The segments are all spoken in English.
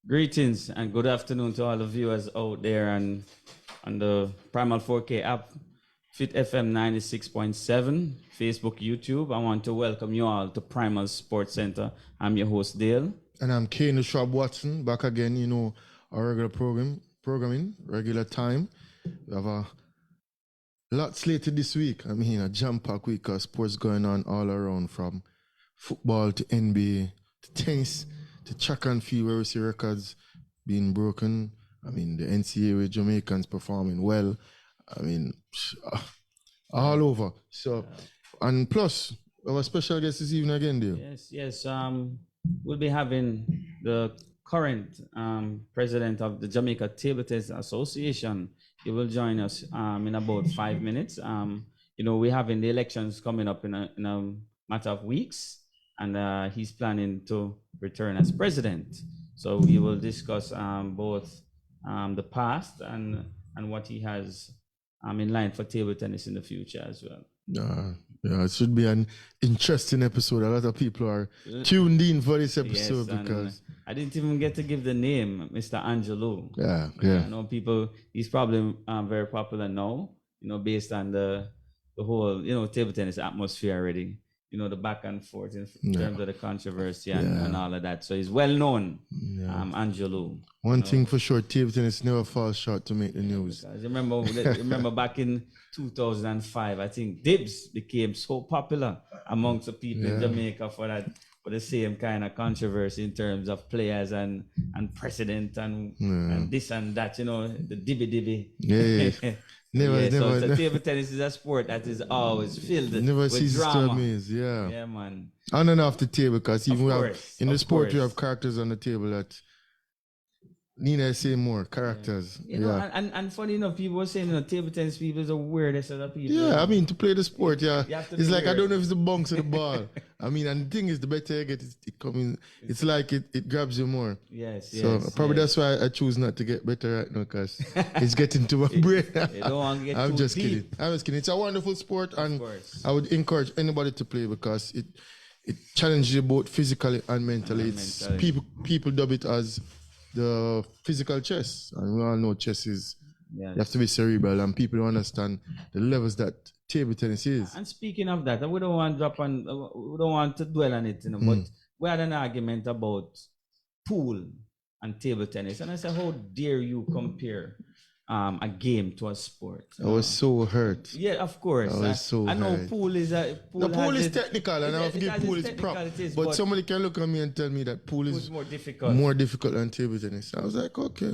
Greetings and good afternoon to all the viewers out there and on the Primal 4K app, Fit FM 96.7, Facebook, YouTube. I want to welcome you all to Primal Sports Center. I'm your host, Dale. And I'm Kane Schwab Watson, back again, our regular programming, regular time. We have a lot slated this week. I mean, a jam-packed week of sports going on all around, from football to NBA to tennis to track and field, where we see records being broken. I mean, the NCAA with Jamaicans performing well. I mean, all over. So, and plus, we have a special guest this evening again, Dale. Yes. We'll be having the current president of the Jamaica Table Tennis Association. He will join us in about 5 minutes. We're having the elections coming up in a matter of weeks, and he's planning to return as president. So we will discuss both the past and what he has in line for table tennis in the future as well. Yeah, it should be an interesting episode. A lot of people are tuned in for this episode because I didn't even get to give the name, Mr. Angelo. Yeah. I know people. He's probably very popular now. Based on the whole table tennis atmosphere already. The back and forth in terms of the controversy and all of that. So he's well known, Angelo. One thing for sure, table tennis never falls short to make the news. Remember back in 2005, I think Dibs became so popular amongst the people in Jamaica for the same kind of controversy in terms of players and president and this and that, the dibby. Yeah. Never. So table tennis is a sport that is always filled with drama. To amaze, yeah. Yeah, man. On and off the table, because even in the sport, course. we have characters on the table that need to say more characters. And funny enough, people were saying, table tennis people is the weirdest of the people. Yeah, I mean, to play the sport, it's like, weird. I don't know if it's the bunks or the ball. I mean, and the thing is, the better you get, it coming. It's like it grabs you more. Probably that's why I choose not to get better right now, because it's getting to my brain. You don't want to get I'm too just deep. kidding. I'm just kidding. It's a wonderful sport, and I would encourage anybody to play because it challenges you both physically and mentally. People dub it as the physical chess, and we all know chess is you have to be cerebral, and people don't understand the levels that table tennis is. And speaking of that, we don't want to dwell on it, but we had an argument about pool and table tennis, and I said, how dare you compare a game to a sport? I was so hurt. Yeah, of course. I know hurt. Pool is technical, and I forget pool is prop. But somebody can look at me and tell me that pool is more difficult. More difficult than table tennis. I was like, okay.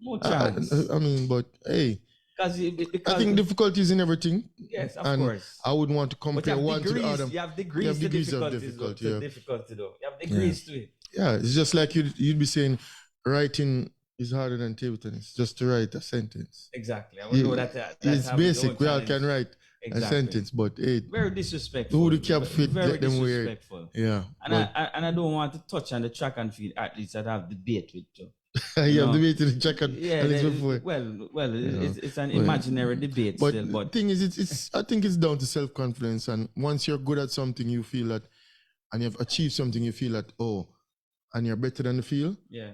More chance. I mean, but hey. Because I think difficulty is in everything. Yes, of course. I would want to compare one to the other. You have degrees of difficulty, though. You have degrees to it. Yeah, it's just like you'd be saying writing is harder than table tennis, just to write a sentence. Exactly. I would know that it's basic. We all can write a sentence, but hey, very disrespectful. Who the cap fit, very let them wear it. Yeah. And I don't want to touch on the track and field athletes that have debate with you. You have debate in the track and before. Well, it's an imaginary debate but still. But the thing is, I think it's down to self-confidence, and once you're good at something, you feel that, and you've achieved something, you feel that, and you're better than the field. Yeah.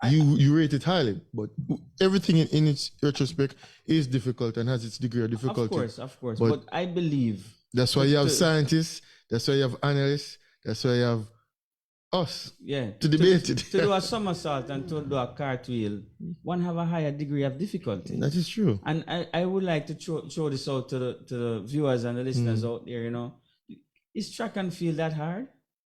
You rate it highly, but everything in its retrospect is difficult and has its degree of difficulty. Of course. But I believe that's why you have scientists, that's why you have analysts, that's why you have us to debate it. To do a somersault and to do a cartwheel, one have a higher degree of difficulty. That is true. And I would like to show this out to the viewers and the listeners out there. Is track and field that hard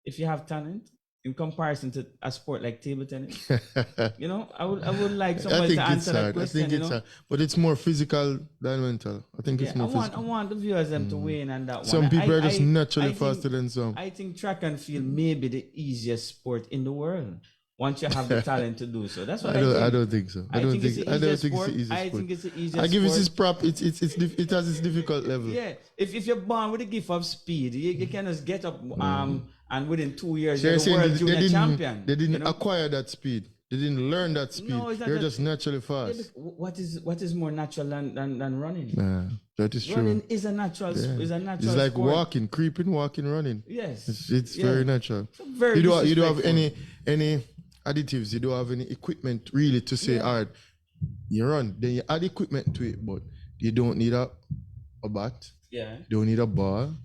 if you have talent? In comparison to a sport like table tennis, I would like somebody to answer that question. I think it's hard, but it's more physical than mental. I think it's more physical. I want the viewers to weigh in on that one. Some people are just naturally faster than some. I think track and field may be the easiest sport in the world once you have the talent to do so. That's what I think. I don't think so. I don't think it's the easiest sport. I think it's the easiest I give sport. it its prop. It has its difficult level. Yeah, if you're born with a gift of speed, you can just get up and within 2 years you're the world junior champion. They didn't acquire that speed. They didn't learn that speed. No, they're just naturally fast. Yeah, what is more natural than running? Yeah, that is true. Running is a natural. Is a natural. It's like sport. walking, creeping, walking, running. Yes, it's very natural. Very you don't have any additives. You don't have any equipment really to say, all right, you run. Then you add equipment to it, but you don't need a bat. Yeah. You don't need a ball.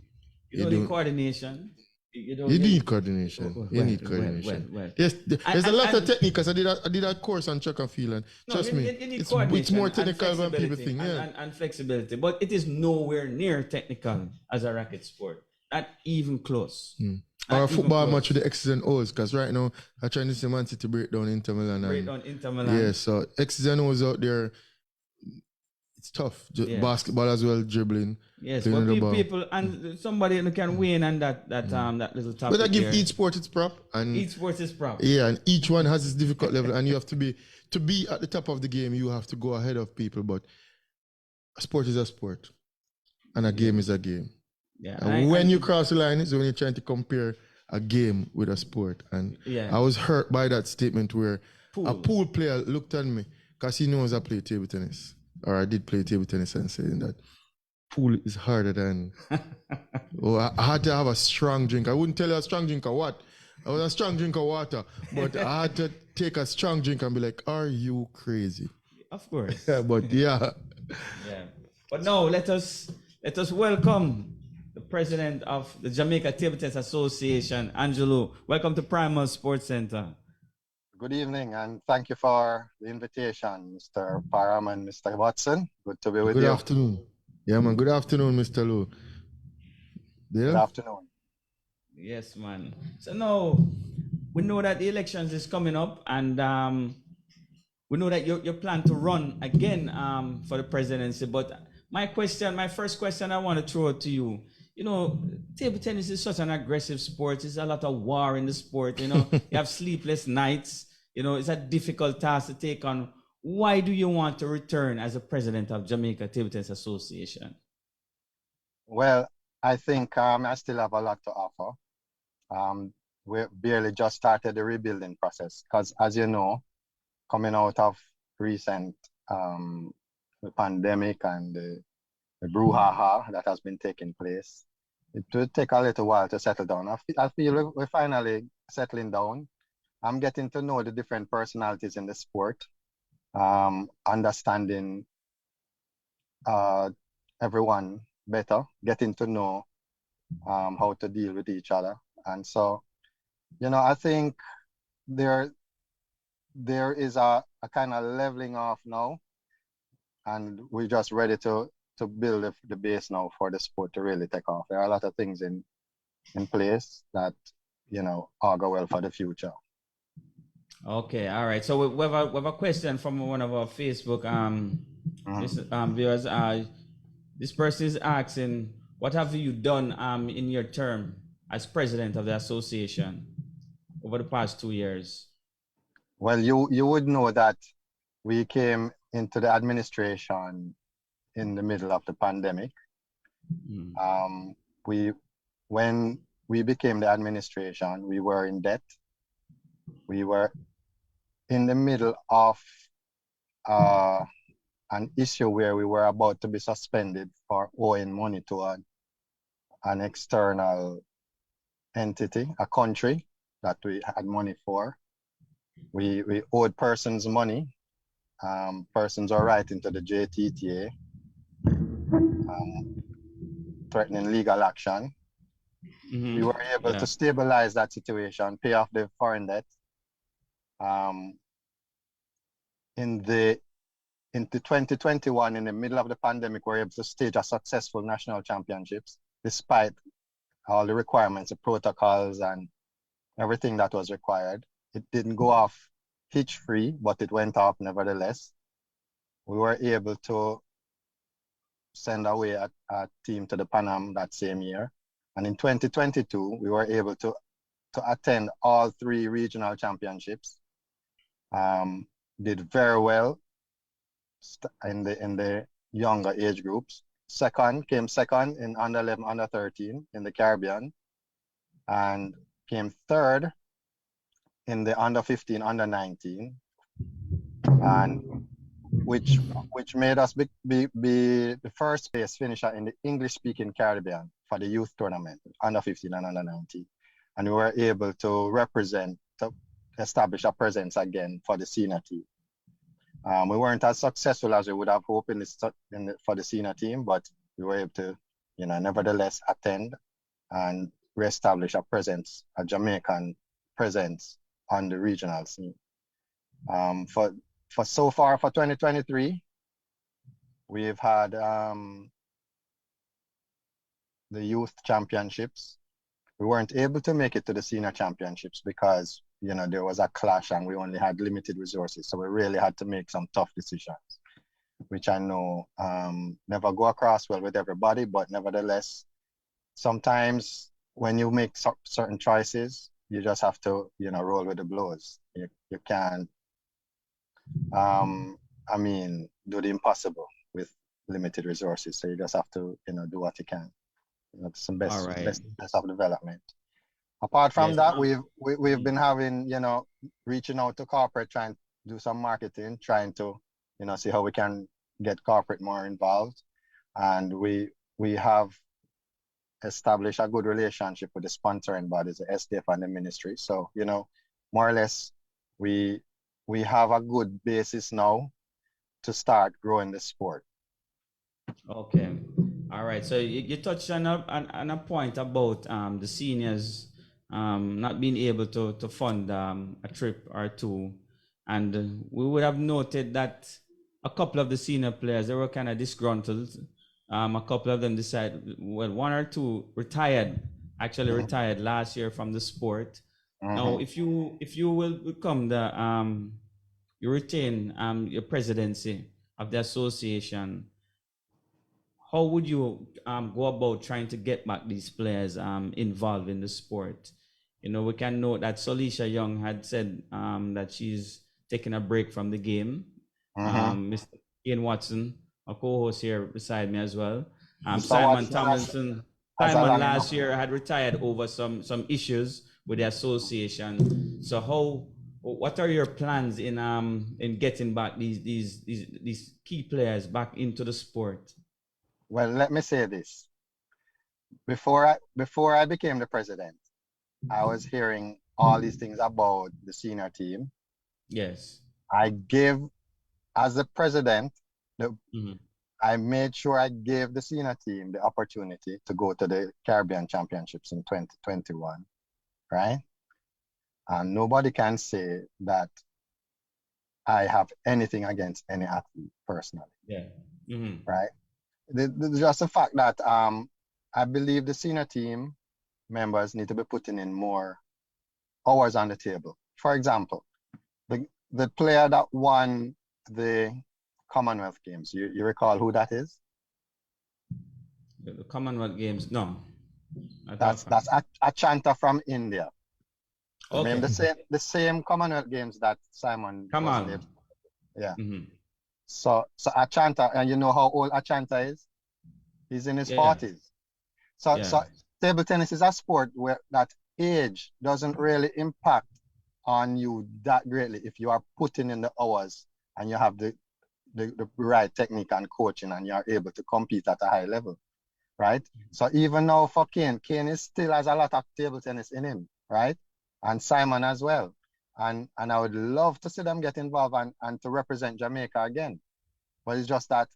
You don't need coordination. You don't You need coordination. Well, You need coordination. well. Yes, there's a lot of and- technique because I did that course on track and field, and trust me, you need it's coordination more and technical than people flexibility think. Yeah. and flexibility, but it is nowhere near technical as a racket sport. Not even close. Or a football match with the X's and O's, because right now I'm trying to see Man City break down Inter Milan. Yeah, so X's and O's out there, it's tough. Basketball as well, dribbling. Yes, but people and somebody who can win and that little topic. But I give each sport its prop, and each sport is prop. Yeah, and each one has its difficult level, and you have to be at the top of the game. You have to go ahead of people, but a sport is a sport, and a game is a game. Yeah, and when you cross the line is when you're trying to compare a game with a sport. And I was hurt by that statement where a pool player looked at me because he knows I play table tennis, or I did play table tennis, and saying that pool is harder than. I had to have a strong drink. I wouldn't tell you a strong drink of what. I was a strong drink of water, but I had to take a strong drink and be like, "Are you crazy?" Of course. But yeah. But no, let us welcome the president of the Jamaica Table Tennis Association, Angelo. Welcome to Primal Sports Center. Good evening, and thank you for the invitation, Mr. Parham and Mr. Watson. Good to be with you. Good afternoon. Yeah, man. Good afternoon, Mr. Lou. Good afternoon. Yes, man. So now we know that the elections is coming up, and we know that you plan to run again for the presidency. But my first question I want to throw to you. You know, table tennis is such an aggressive sport. There's a lot of war in the sport. You know, you have sleepless nights. You know, it's a difficult task to take on. Why do you want to return as a president of Jamaica Table Tennis Association? Well, I think I still have a lot to offer. We barely just started the rebuilding process because, as you know, coming out of recent the pandemic and the brouhaha that has been taking place, it will take a little while to settle down. I feel we're finally settling down. I'm getting to know the different personalities in the sport, understanding everyone better, getting to know how to deal with each other. And so, you know, I think there is a kind of leveling off now, and we're just ready to build the base now for the sport to really take off. There are a lot of things in place that, you know, augur well for the future. Okay, all right. So we have a question from one of our Facebook viewers. This person is asking, what have you done in your term as president of the association over the past 2 years? Well, you would know that we came into the administration in the middle of the pandemic. When we became the administration, we were in debt. We were in the middle of an issue where we were about to be suspended for owing money to an external entity, a country that we had money for. We owed persons money. Persons are writing to the JTTA, threatening legal action. We were able to stabilize that situation, pay off the foreign debt. Into 2021, in the middle of the pandemic, we were able to stage a successful national championships, despite all the requirements, the protocols, and everything that was required. It didn't go off hitch-free, but it went off nevertheless. We were able to send away a team to the Pan Am that same year. And in 2022, we were able to attend all 3 regional championships. Did very well in the younger age groups. Came second in under 11, under 13 in the Caribbean, and came third in the under 15, under 19, and which made us be the first place finisher in the English-speaking Caribbean for the youth tournament, under 15 and under 19. And we were able to represent, to establish a presence again for the senior team. We weren't as successful as we would have hoped for the senior team, but we were able to, nevertheless attend and reestablish a presence, a Jamaican presence on the regional scene. For so far for 2023, we've had the youth championships. We weren't able to make it to the senior championships because, there was a clash and we only had limited resources. So we really had to make some tough decisions, which I know never go across well with everybody, but nevertheless, sometimes when you make certain choices, you just have to, roll with the blows. You can't, do the impossible with limited resources. So you just have to, do what you can. It's the best, best of development. Apart from that, we've been having, reaching out to corporate, trying to do some marketing, trying to, see how we can get corporate more involved. And we have established a good relationship with the sponsoring bodies, the SDF and the ministry. So, more or less, we have a good basis now to start growing the sport. Okay. All right. So you touched on a point about the seniors not being able to fund a trip or two. And we would have noted that a couple of the senior players, they were kind of disgruntled. A couple of them decided, well, one or two retired last year from the sport. Now, if you will become you retain your presidency of the association, how would you go about trying to get back these players involved in the sport? We can note that Solisha Young had said that she's taking a break from the game. Mr. Ian Watson, a co-host here beside me as well. Simon Tomlinson, last year had retired over some issues with the association. So what are your plans in getting back these key players back into the sport? Well, let me say this. Before I became the president, I was hearing all these things about the senior team. Yes. As the president, I made sure I gave the senior team the opportunity to go to the Caribbean Championships in 2021, right? And nobody can say that I have anything against any athlete personally. Yeah. Right? Just the fact that I believe the senior team members need to be putting in more hours on the table. For example, the player that won the Commonwealth Games, you recall who that is? The Commonwealth Games, no. That's Achanta from India. Okay. I mean, the same Commonwealth Games that Simon was able. Yeah. So Achanta, and you know how old Achanta is? He's in his 40s. So table tennis is a sport where that age doesn't really impact on you that greatly if you are putting in the hours and you have the right technique and coaching and you are able to compete at a high level, right? So even now for Kane still has a lot of table tennis in him, right? And Simon as well. And I would love to see them get involved and to represent Jamaica again. But it's just that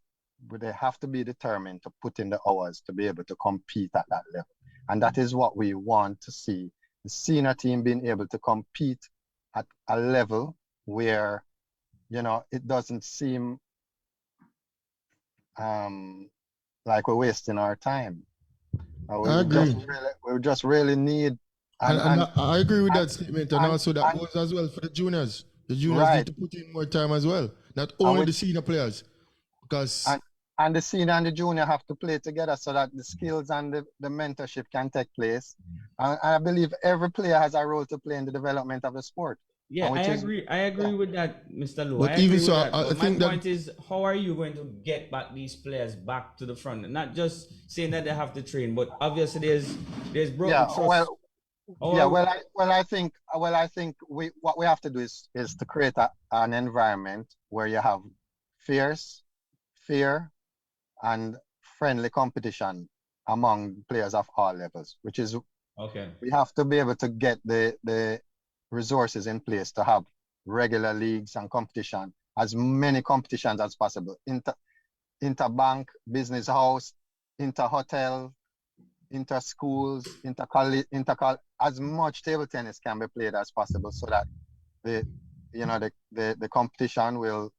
they have to be determined to put in the hours to be able to compete at that level. And that is what we want to see. The senior team being able to compete at a level where, it doesn't seem like we're wasting our time. I agree. We just really need... And I agree with that statement. And also that goes as well for the juniors. The juniors need to put in more time as well. Not only the senior players. Because... And the senior and the junior have to play together so that the skills and the mentorship can take place. And I believe every player has a role to play in the development of the sport. Yeah, I agree with that, Mr. Lowe. But even so, my point is, how are you going to get back these players back to the front? Not just saying that they have to train, but obviously there's broken trust. I think what we have to do is to create an environment where you have fair, and friendly competition among players of all levels, which is we have to be able to get the resources in place to have regular leagues and competition, as many competitions as possible. Interbank, business house, inter-hotel, inter-schools, inter-college, as much table tennis can be played as possible, so that the competition will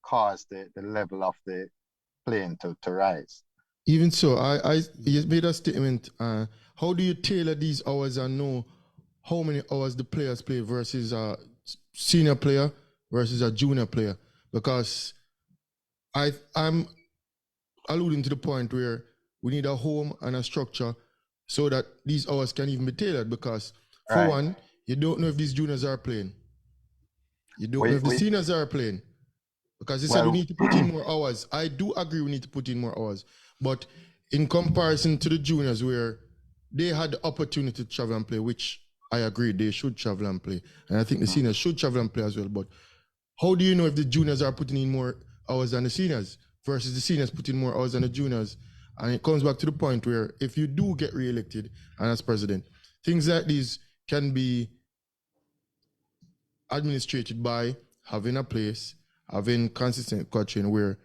cause the level of the playing to rise. Even so, you made a statement. How do you tailor these hours and know how many hours the players play versus a senior player versus a junior player? Because I'm alluding to the point where we need a home and a structure so that these hours can even be tailored. Because for one, you don't know if these juniors are playing. You don't know if the seniors are playing. Because they said we need to put in more hours. I do agree we need to put in more hours. But in comparison to the juniors, where they had the opportunity to travel and play, which I agree, they should travel and play. And I think the seniors should travel and play as well. But how do you know if the juniors are putting in more hours than the seniors versus the seniors putting more hours than the juniors? And it comes back to the point where if you do get re-elected and as president, things like these can be administrated by having a place, having consistent coaching where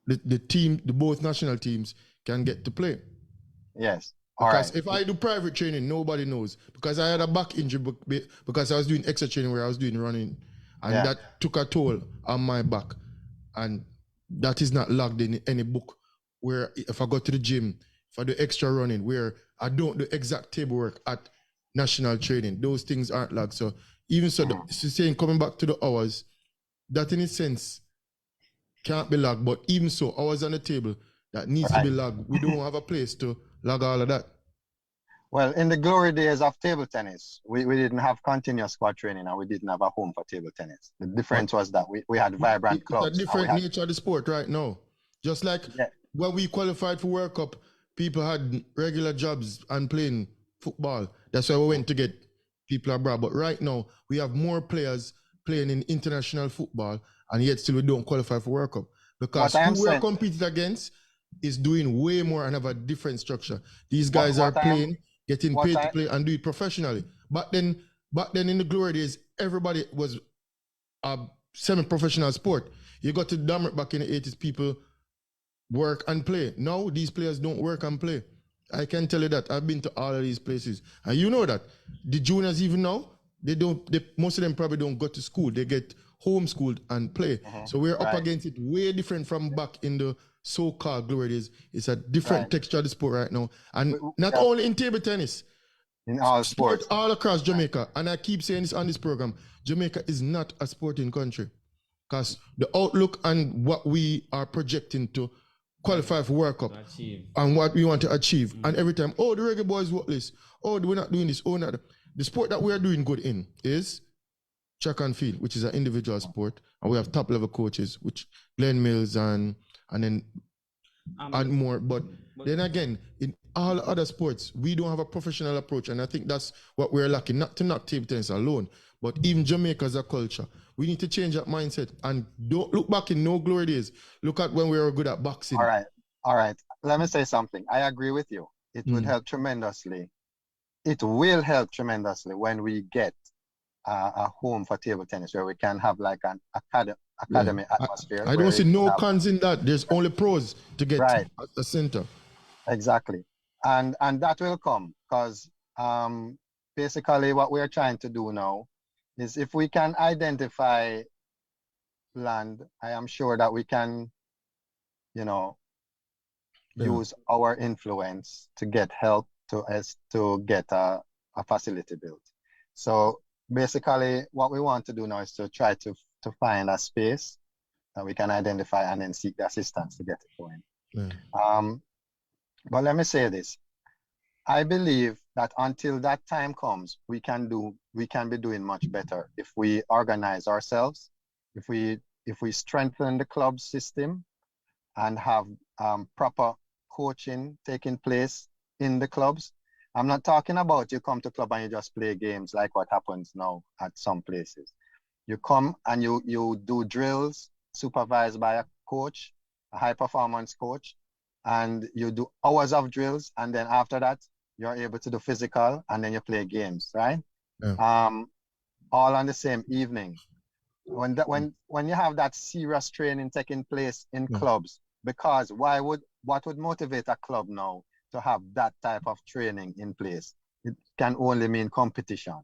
the both national teams can get to play. Yes. Because if I do private training, nobody knows. Because I had a back injury because I was doing extra training where I was doing running, and that took a toll on my back. And that is not logged in any book. Where if I go to the gym, if I do extra running, where I don't do exact table work at national training, those things aren't logged. So even so, saying coming back to the hours, that in a sense can't be logged. But even so, hours on the table that needs to be logged. We don't have a place to log all of that. Well, in the glory days of table tennis, we didn't have continuous squad training and we didn't have a home for table tennis. The difference was that we had vibrant clubs. It's a different nature of the sport right now. Just like when we qualified for World Cup, people had regular jobs and playing football. That's why we went to get people abroad. But right now, we have more players playing in international football, and yet still we don't qualify for World Cup. Because who we are competing against is doing way more and have a different structure. These guys are playing, getting paid to play and do it professionally. But then in the glory days, everybody was a semi-professional sport. You got to Dammert back in the 80s, people work and play. Now these players don't work and play. I can tell you that. I've been to all of these places. And you know that. The juniors even now, most of them probably don't go to school. They get homeschooled and play. So we're up against it way different from back in the so-called glory days. It's a different texture of the sport right now. And not only in table tennis, in all sports, all across Jamaica. And I keep saying this on this program, Jamaica is not a sporting country. Because the outlook and what we are projecting to qualify for World Cup and what we want to achieve. And every time, the reggae boys work this. We're not doing this. Not. The sport that we are doing good in is track and field, which is an individual sport. And we have top level coaches, which Glenn Mills and then add more. But then again, in all other sports, we don't have a professional approach. And I think that's what we're lacking. Not to knock table tennis alone, but even Jamaica as a culture. We need to change that mindset and don't look back in no glory days. Look at when we were good at boxing. All right. Let me say something. I agree with you. It would help tremendously. It will help tremendously when we get a home for table tennis where we can have like an academy atmosphere. I don't see no cons in that. There's only pros to get a center. Exactly. And that will come because basically what we're trying to do now is if we can identify land, I am sure that we can, use our influence to get help to get a facility built. So basically what we want to do now is to try to find a space that we can identify and then seek the assistance to get it going. But let me say this. I believe that until that time comes, we can be doing much better if we organize ourselves, if we strengthen the club system and have proper coaching taking place in the clubs. I'm not talking about you come to club and you just play games like what happens now at some places. You come and you do drills supervised by a coach, a high performance coach, and you do hours of drills, and then after that, you're able to do physical, and then you play games, right? all on the same evening. When you have that serious training taking place in clubs, because what would motivate a club now to have that type of training in place? It can only mean competition,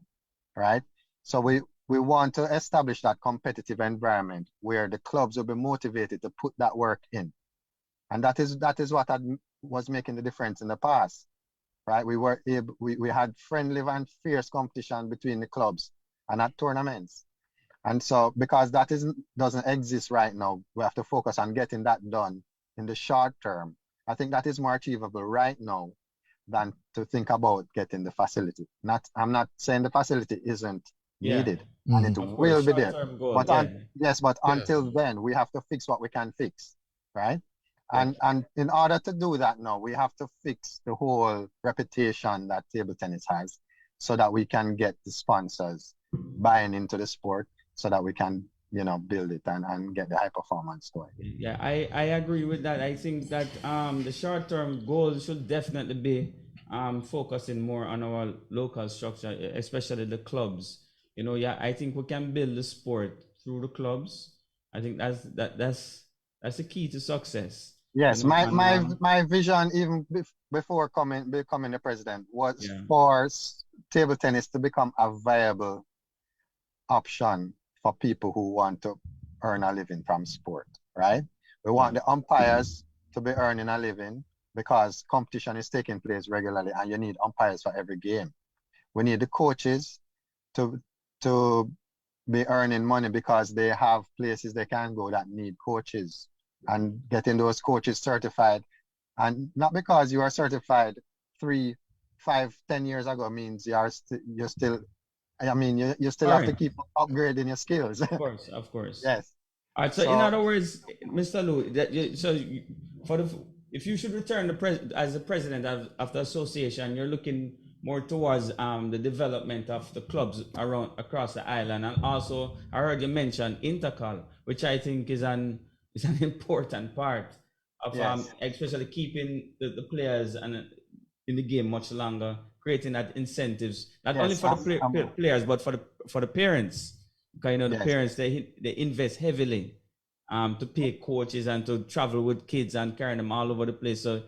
right? So we want to establish that competitive environment where the clubs will be motivated to put that work in. And that is what was making the difference in the past, right? We had friendly and fierce competition between the clubs and at tournaments. And so because that doesn't exist right now, we have to focus on getting that done in the short term. I think that is more achievable right now than to think about getting the facility. I'm not saying the facility isn't needed, and it will be there. But until then, we have to fix what we can fix, right? And in order to do that now, we have to fix the whole reputation that table tennis has so that we can get the sponsors buying into the sport so that we can, build it and get the high performance going. Yeah, I agree with that. I think that the short-term goals should definitely be focusing more on our local structure, especially the clubs. I think we can build the sport through the clubs. I think that's the key to success. Yes, my vision even before becoming the president was for table tennis to become a viable option for people who want to earn a living from sport, right? We want the umpires to be earning a living because competition is taking place regularly and you need umpires for every game. We need the coaches to be earning money because they have places they can go that need coaches, and getting those coaches certified. And not because you are certified 3, 5, 10 years ago means you still have to keep upgrading your skills. Of course. Yes. All right. So in other words, Mr. Lou, if you should return as the president of the association, you're looking more towards the development of the clubs across the island, and also I heard you mention Intercal, which I think is an important part of especially keeping the players in the game much longer, creating that incentives not only for the players but for the parents. Because the parents they invest heavily to pay coaches and to travel with kids and carry them all over the place. So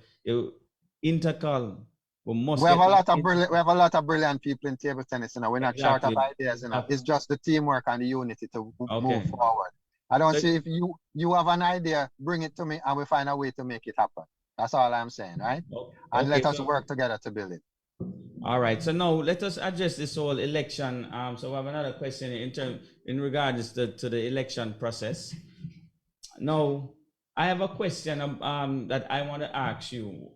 Intercal. We have a lot of brilliant people in table tennis. We're not short of ideas. It's just the teamwork and the unity to move forward. I don't see if you have an idea, bring it to me, and we find a way to make it happen. That's all I'm saying, right? And let us work together to build it. All right. So now let us address this whole election. So we have another question in regards to the election process. Now, I have a question that I want to ask you.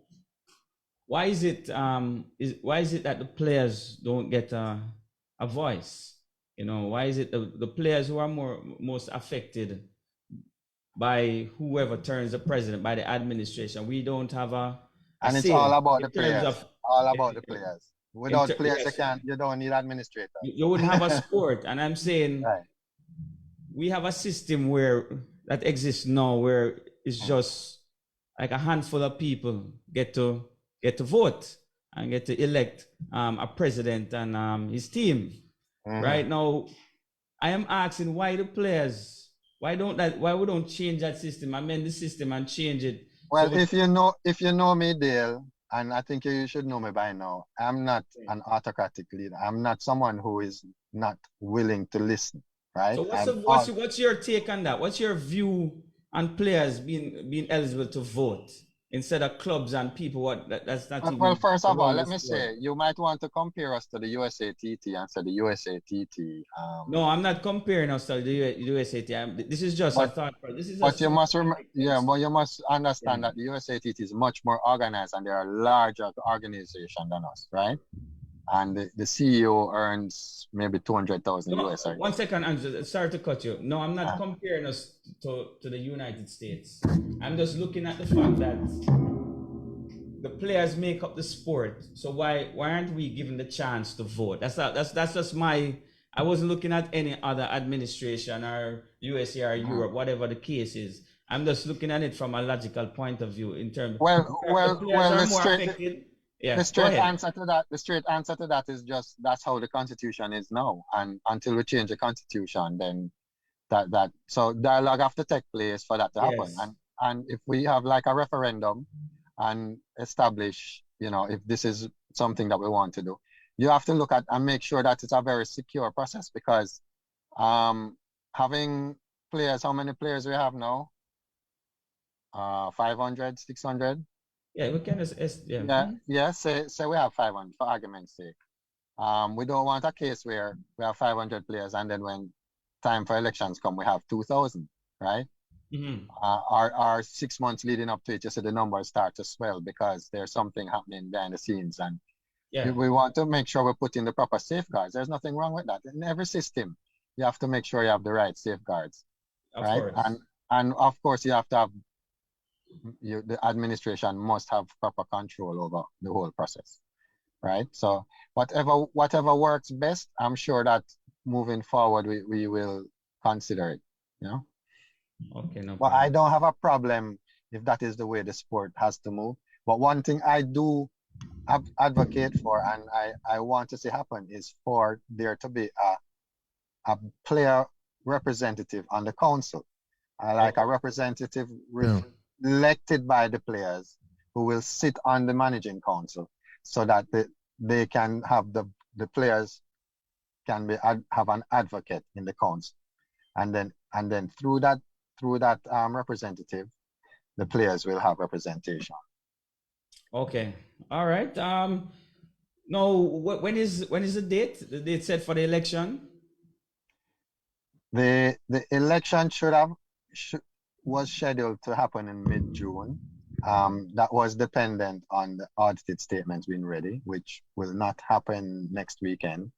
Why is it that the players don't get a voice? Why is it the players who are most affected by whoever turns the president, by the administration? We don't have and it's all about the players. All about the players. Without players, you don't need administrators. You wouldn't have a sport. And I'm saying we have a system that exists now where it's just like a handful of people get to vote and get to elect a president and his team. Right now, I am asking why we don't change that system, amend the system and change it. Well, if you know me, Dale, and I think you should know me by now, I'm not an autocratic leader. I'm not someone who is not willing to listen, right? So what's your take on that? What's your view on players being eligible to vote instead of clubs and people? That's not. Well, first of all, let me say, you might want to compare us to the USATT and say the USATT. No, I'm not comparing us to the USATT. This is just a thought. You must understand that the USATT is much more organized and they are a larger organization than us, right? And the CEO earns maybe 200,000 US. 1 second, Andrew. Sorry to cut you. No, I'm not comparing us to the United States. I'm just looking at the fact that the players make up the sport. So why aren't we given the chance to vote? That's just my. I wasn't looking at any other administration or USA or Europe, whatever the case is. I'm just looking at it from a logical point of view in terms. Well, Yeah, The go straight ahead. answer to that, the straight answer to that is just that's how the constitution is now. And until we change the constitution, then so dialogue have to take place for that to happen. Yes. And if we have like a referendum and establish, if this is something that we want to do, you have to look at and make sure that it's a very secure process because having players, how many players we have now? 500, 600? Yeah, we can yeah. Yeah, yeah, say we have 500 for argument's sake. We don't want a case where we have 500 players and then when time for elections come, we have 2,000, right? Mm-hmm. Our 6 months leading up to it, you see the numbers start to swell because there's something happening behind the scenes. And Yeah, we want to make sure we put in the proper safeguards. There's nothing wrong with that. In every system, you have to make sure you have the right safeguards, of right? course. And of course, you have to have the administration must have proper control over the whole process, right? So whatever works best, I'm sure that moving forward we will consider it, Okay, no But I problem. don't have a problem if that is the way the sport has to move. But one thing I do advocate for and I want to see happen is for there to be a player representative on the council. I like a representative Yeah. elected by the players who will sit on the managing council so that they can have the players can have an advocate in the council. And then through that representative, the players will have representation. Okay. All right. No, when is the date? The date set for the election? The election was scheduled to happen in mid-June. That was dependent on the audited statements being ready, which will not happen next weekend.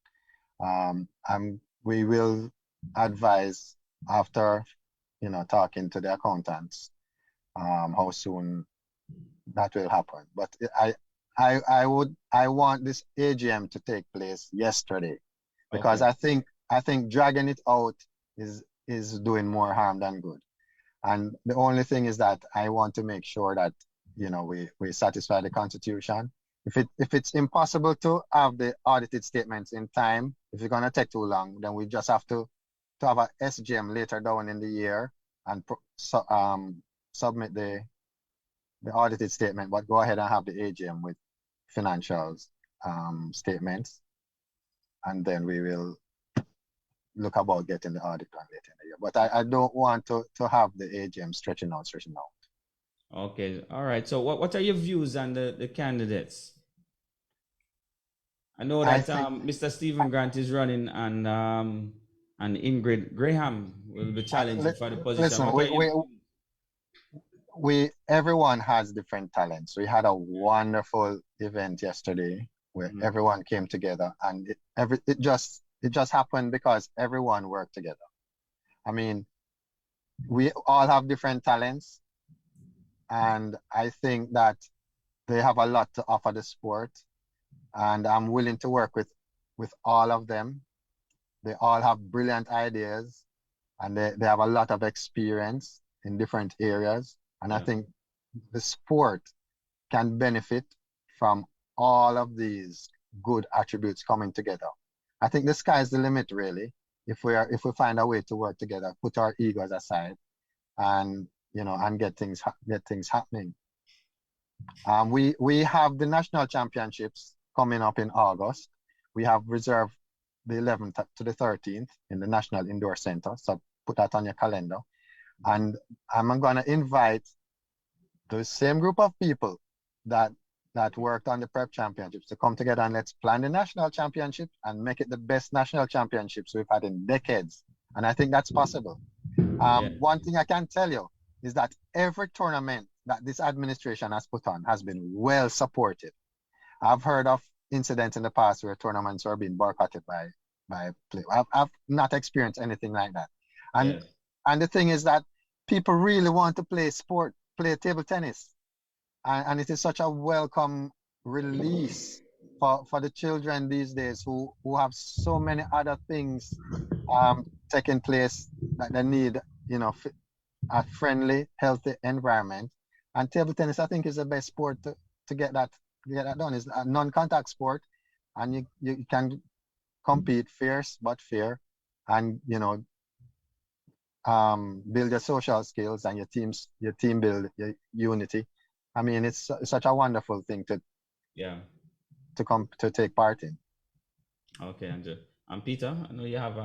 We will advise after, talking to the accountants, how soon that will happen. But I want this AGM to take place yesterday because Okay. I think dragging it out is doing more harm than good. And the only thing is that I want to make sure that we satisfy the Constitution. If it's impossible to have the audited statements in time, if it's gonna take too long, then we just have to have a SGM later down in the year and submit the audited statement, but go ahead and have the AGM with financials statements, and then we will look about getting the audit done later in the year. But I don't want to have the AGM stretching out. Okay. All right. So what are your views on the candidates? I know I that think Mr. Stephen Grant is running and Ingrid Graham will be challenging for the position. listen, What are your everyone has different talents. We had a wonderful event yesterday where everyone came together, and it just happened because everyone worked together. I mean, we all have different talents, and I think that they have a lot to offer the sport, and I'm willing to work with all of them. They all have brilliant ideas, and they have a lot of experience in different areas. And I think the sport can benefit from all of these good attributes coming together. I think the sky's the limit, really, if we find a way to work together, put our egos aside, and and get things happening. We have the national championships coming up in August. We have reserved the 11th to the 13th in the National Indoor Center. So put that on your calendar. And I'm going to invite the same group of people that worked on the prep championships to come together, and let's plan the national championship and make it the best national championships we've had in decades. And I think that's possible. One thing I can tell you is that every tournament that this administration has put on has been well supported. I've heard of incidents in the past where tournaments are being boycotted by play. I've not experienced anything like that. And the thing is that people really want to play table tennis. And it is such a welcome release for the children these days who have so many other things taking place that they need, a friendly, healthy environment. And table tennis, I think, is the best sport to get that get that done. It's a non-contact sport, and you can compete fierce but fair, and build your social skills and your team build your unity. I mean, it's such a wonderful thing Yeah. to take part in. Okay, Andrew. Peter, I know you have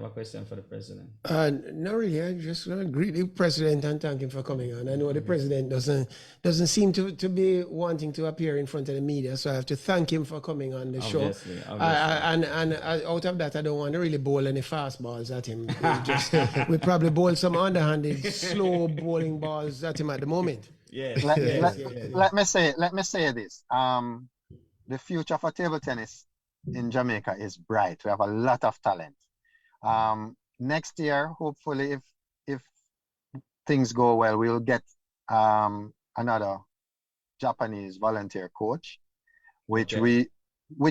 a question for the president. Not really. I just want to greet the president and thank him for coming on. I know the president doesn't seem to be wanting to appear in front of the media, so I have to thank him for coming on the show. Obviously. And out of that, I don't want to really bowl any fastballs at him. We probably bowl some underhanded, slow bowling balls at him at the moment. Yes. Let me say this. The future for table tennis in Jamaica is bright. We have a lot of talent. Next year, hopefully, if things go well, we'll get another Japanese volunteer coach, which we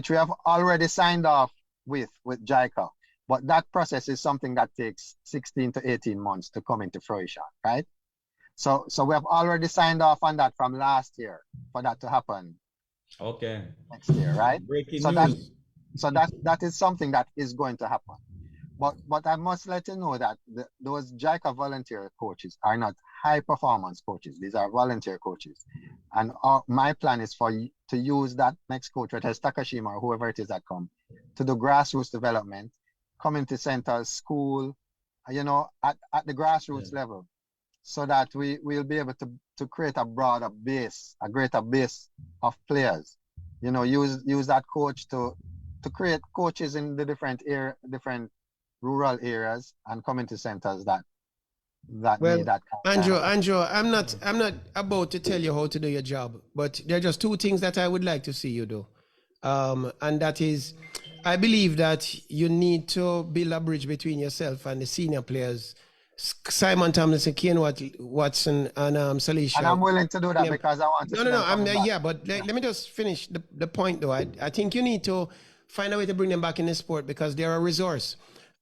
have already signed off with JICA. But that process is something that takes 16 to 18 months to come into fruition, right? So we have already signed off on that from last year for that to happen. Okay. Next year, right? Breaking news. That is something that is going to happen. But I must let you know that those JICA volunteer coaches are not high performance coaches. These are volunteer coaches. And my plan is to use that next coach, whether it's Takashima or whoever it is that come, to do grassroots development, community centers, school, at the grassroots level, so that we'll be able to create a broader base, a greater base of players. Use that coach to create coaches in the different rural areas and community centers that need that kind of Andrew, I'm not about to tell you how to do your job, but there are just two things that I would like to see you do. And that is, I believe that you need to build a bridge between yourself and the senior players, Simon Tomlinson, Kane Watson, and Salisha. And I'm willing to do that because I want to. No. But let me just finish the point though. I think you need to find a way to bring them back in the sport because they're a resource.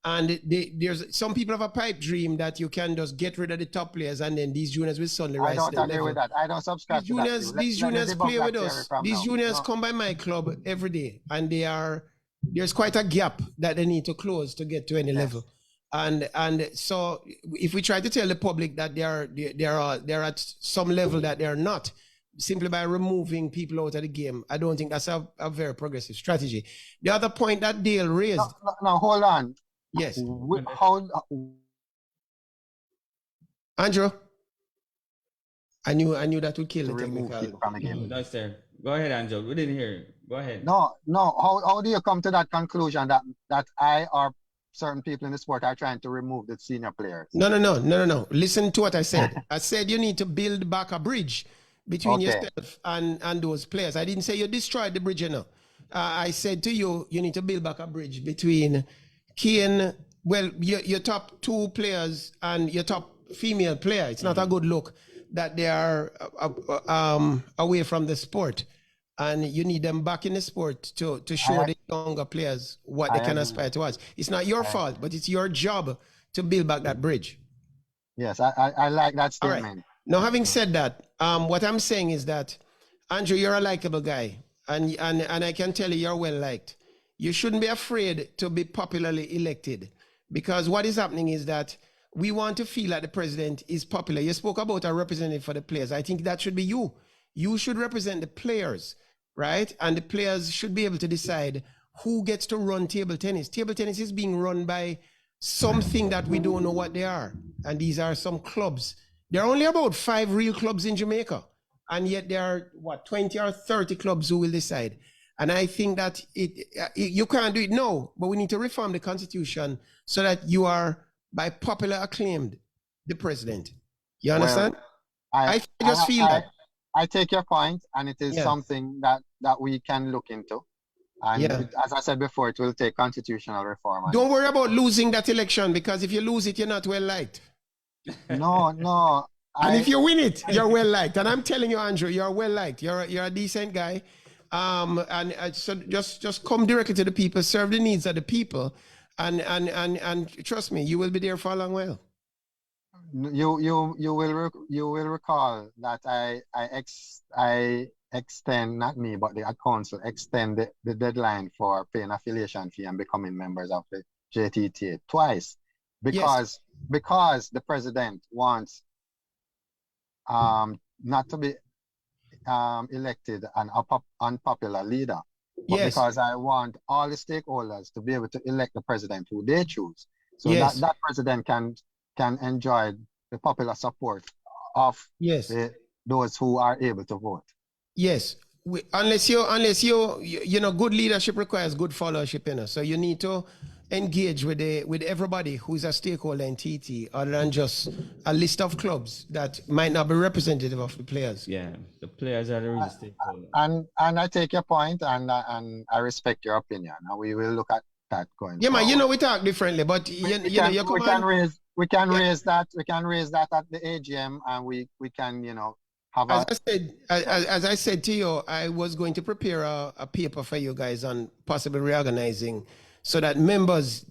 And there's some people have a pipe dream that you can just get rid of the top players and then these juniors will suddenly rise to the level. I don't agree with that. I don't subscribe to that. These juniors play with us. These juniors come by my club every day, and there's quite a gap that they need to close to get to any level. And so if we try to tell the public that they're at some level that they're not, simply by removing people out of the game, I don't think that's a very progressive strategy. The other point that Dale raised. No, hold on. Yes. How, Andrew, I knew that would kill the technical. That's there. Go ahead, Andrew. We didn't hear you. Go ahead. No. How do you come to that conclusion that I or certain people in the sport are trying to remove the senior players? No. Listen to what I said. I said you need to build back a bridge between yourself and those players. I didn't say you destroyed the bridge, I said to you need to build back a bridge between Kane, your top two players and your top female player. It's not a good look that they are away from the sport. And you need them back in the sport to show the younger players what they can aspire towards. It's not your fault, but it's your job to build back that bridge. Yes, I like that statement. All right. Now, having said that, what I'm saying is that, Andrew, you're a likable guy. And I can tell you're well liked. You shouldn't be afraid to be popularly elected, because what is happening is that we want to feel like the president is popular. You spoke about a representative for the players. I think that should be you. You should represent the players, right? And the players should be able to decide who gets to run table tennis. Table tennis is being run by something that we don't know what they are. And these are some clubs. There are only about 5 real clubs in Jamaica. And yet there are, 20 or 30 clubs who will decide. And I think that you can't do it now, but we need to reform the constitution so that you are, by popular acclaimed, the president. You understand? Well, I just feel that. I take your point, and it is something that we can look into. And as I said before, it will take constitutional reform. Don't worry about losing that election, because if you lose it, you're not well liked. No. And if you win it, you're well liked. And I'm telling you, Andrew, you're well liked. You're a decent guy. So just come directly to the people, serve the needs of the people, and trust me, you will be there for a long while. You will recall that I extend, not me, but the council extend the deadline for paying affiliation fee and becoming members of the JTTA twice, because the president wants not to be elected an unpopular leader, but Yes. because I want all the stakeholders to be able to elect the president who they choose, so Yes. that president can enjoy the popular support of Yes. those who are able to vote. Yes. Unless you know, good leadership requires good followership, you know. So you need to engage with everybody who's a stakeholder in TT, other than just a list of clubs that might not be representative of the players. Yeah, the players are the real stakeholders. And I take your point, and I respect your opinion, and we will look at that going Yeah, man. forward. You know, we talk differently, but we can raise that at the AGM, and we can, you know, have as I said to you, I was going to prepare a paper for you guys on possibly reorganizing so that members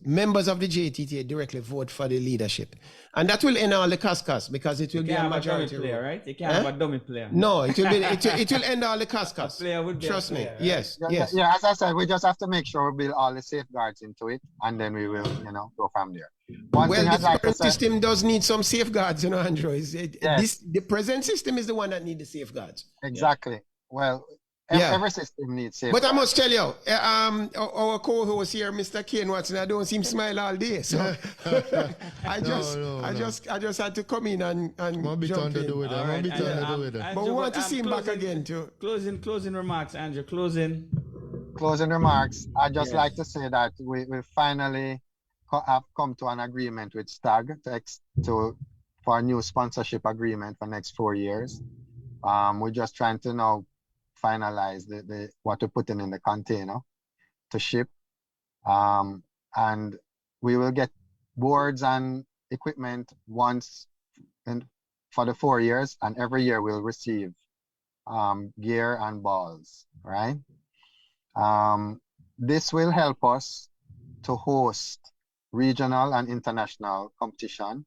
of the JTTA directly vote for the leadership, and that will end all the cascas because it will be a majority player, rule. right? You can't have a dummy player. No, it will be it will end all the cascas. Player would be Trust a me. player, right? Yes, yes. Yeah, as I said, we just have to make sure we build all the safeguards into it, and then we will, you know, go from there. One Well, thing the I'd like to current say, system does need some safeguards, you know, Andrew. Yes. The present system is the one that needs the safeguards. exactly. Well, Yeah. every system needs safeguards. But I must tell you, our co-host here, Mr. Kane Watson, I don't see him smile all day. So I just had to come in and I'm a bit jump under in. the weather. All I'm a right, bit and, under the weather. Andrew, But we want to but, see him back closing- again too. Closing remarks, Andrew. Closing. Closing remarks, I'd just Yes. like to say that we finally have come to an agreement with STAG for a new sponsorship agreement for next 4 years. We're just trying to now finalize the what we're putting in the container to ship. And we will get boards and equipment once for the 4 years, and every year we'll receive gear and balls, right? This will help us to host regional and international competition.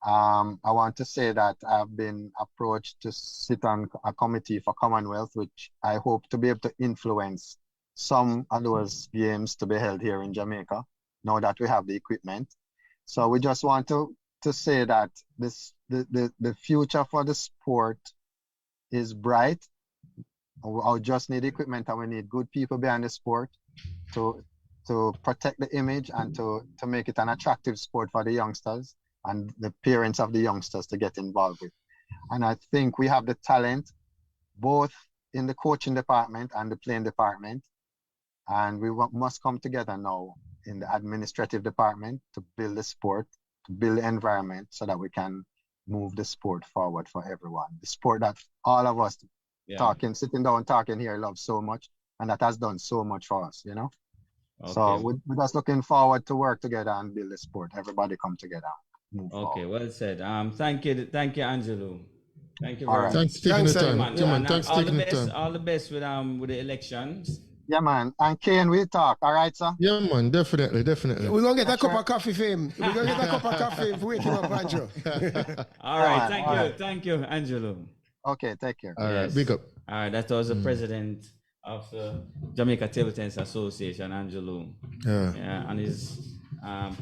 I want to say that I've been approached to sit on a committee for Commonwealth, which I hope to be able to influence some of those games to be held here in Jamaica, now that we have the equipment. So we just want to say that the future for the sport is bright. I just need equipment, and we need good people behind the sport to protect the image and to make it an attractive sport for the youngsters and the parents of the youngsters to get involved with. And I think we have the talent both in the coaching department and the playing department. And we must come together now in the administrative department to build the sport, to build the environment so that we can move the sport forward for everyone. The sport that all of us sitting down talking here love so much, and that has done so much for us, you know? Okay. So we're just looking forward to work together and build the sport. Everybody come together. Move Okay, forward. well said. Thank you, Angelo. Thank you All very right. much. Thanks for taking the Thanks, time. man. Yeah, man. And, Thanks for taking the time. all the best with the elections. Yeah, man. And Kane, we'll talk. All right, sir? Yeah, man. Definitely. We're going to get a cup of coffee for him. We're going to get a cup of coffee for wake him up, Andrew. All right, right, all right. Thank you, Angelo. Okay, take care. All right. Yes. Big up. All right, that was the president of the Jamaica Table Tennis Association, Angelo. Yeah. And his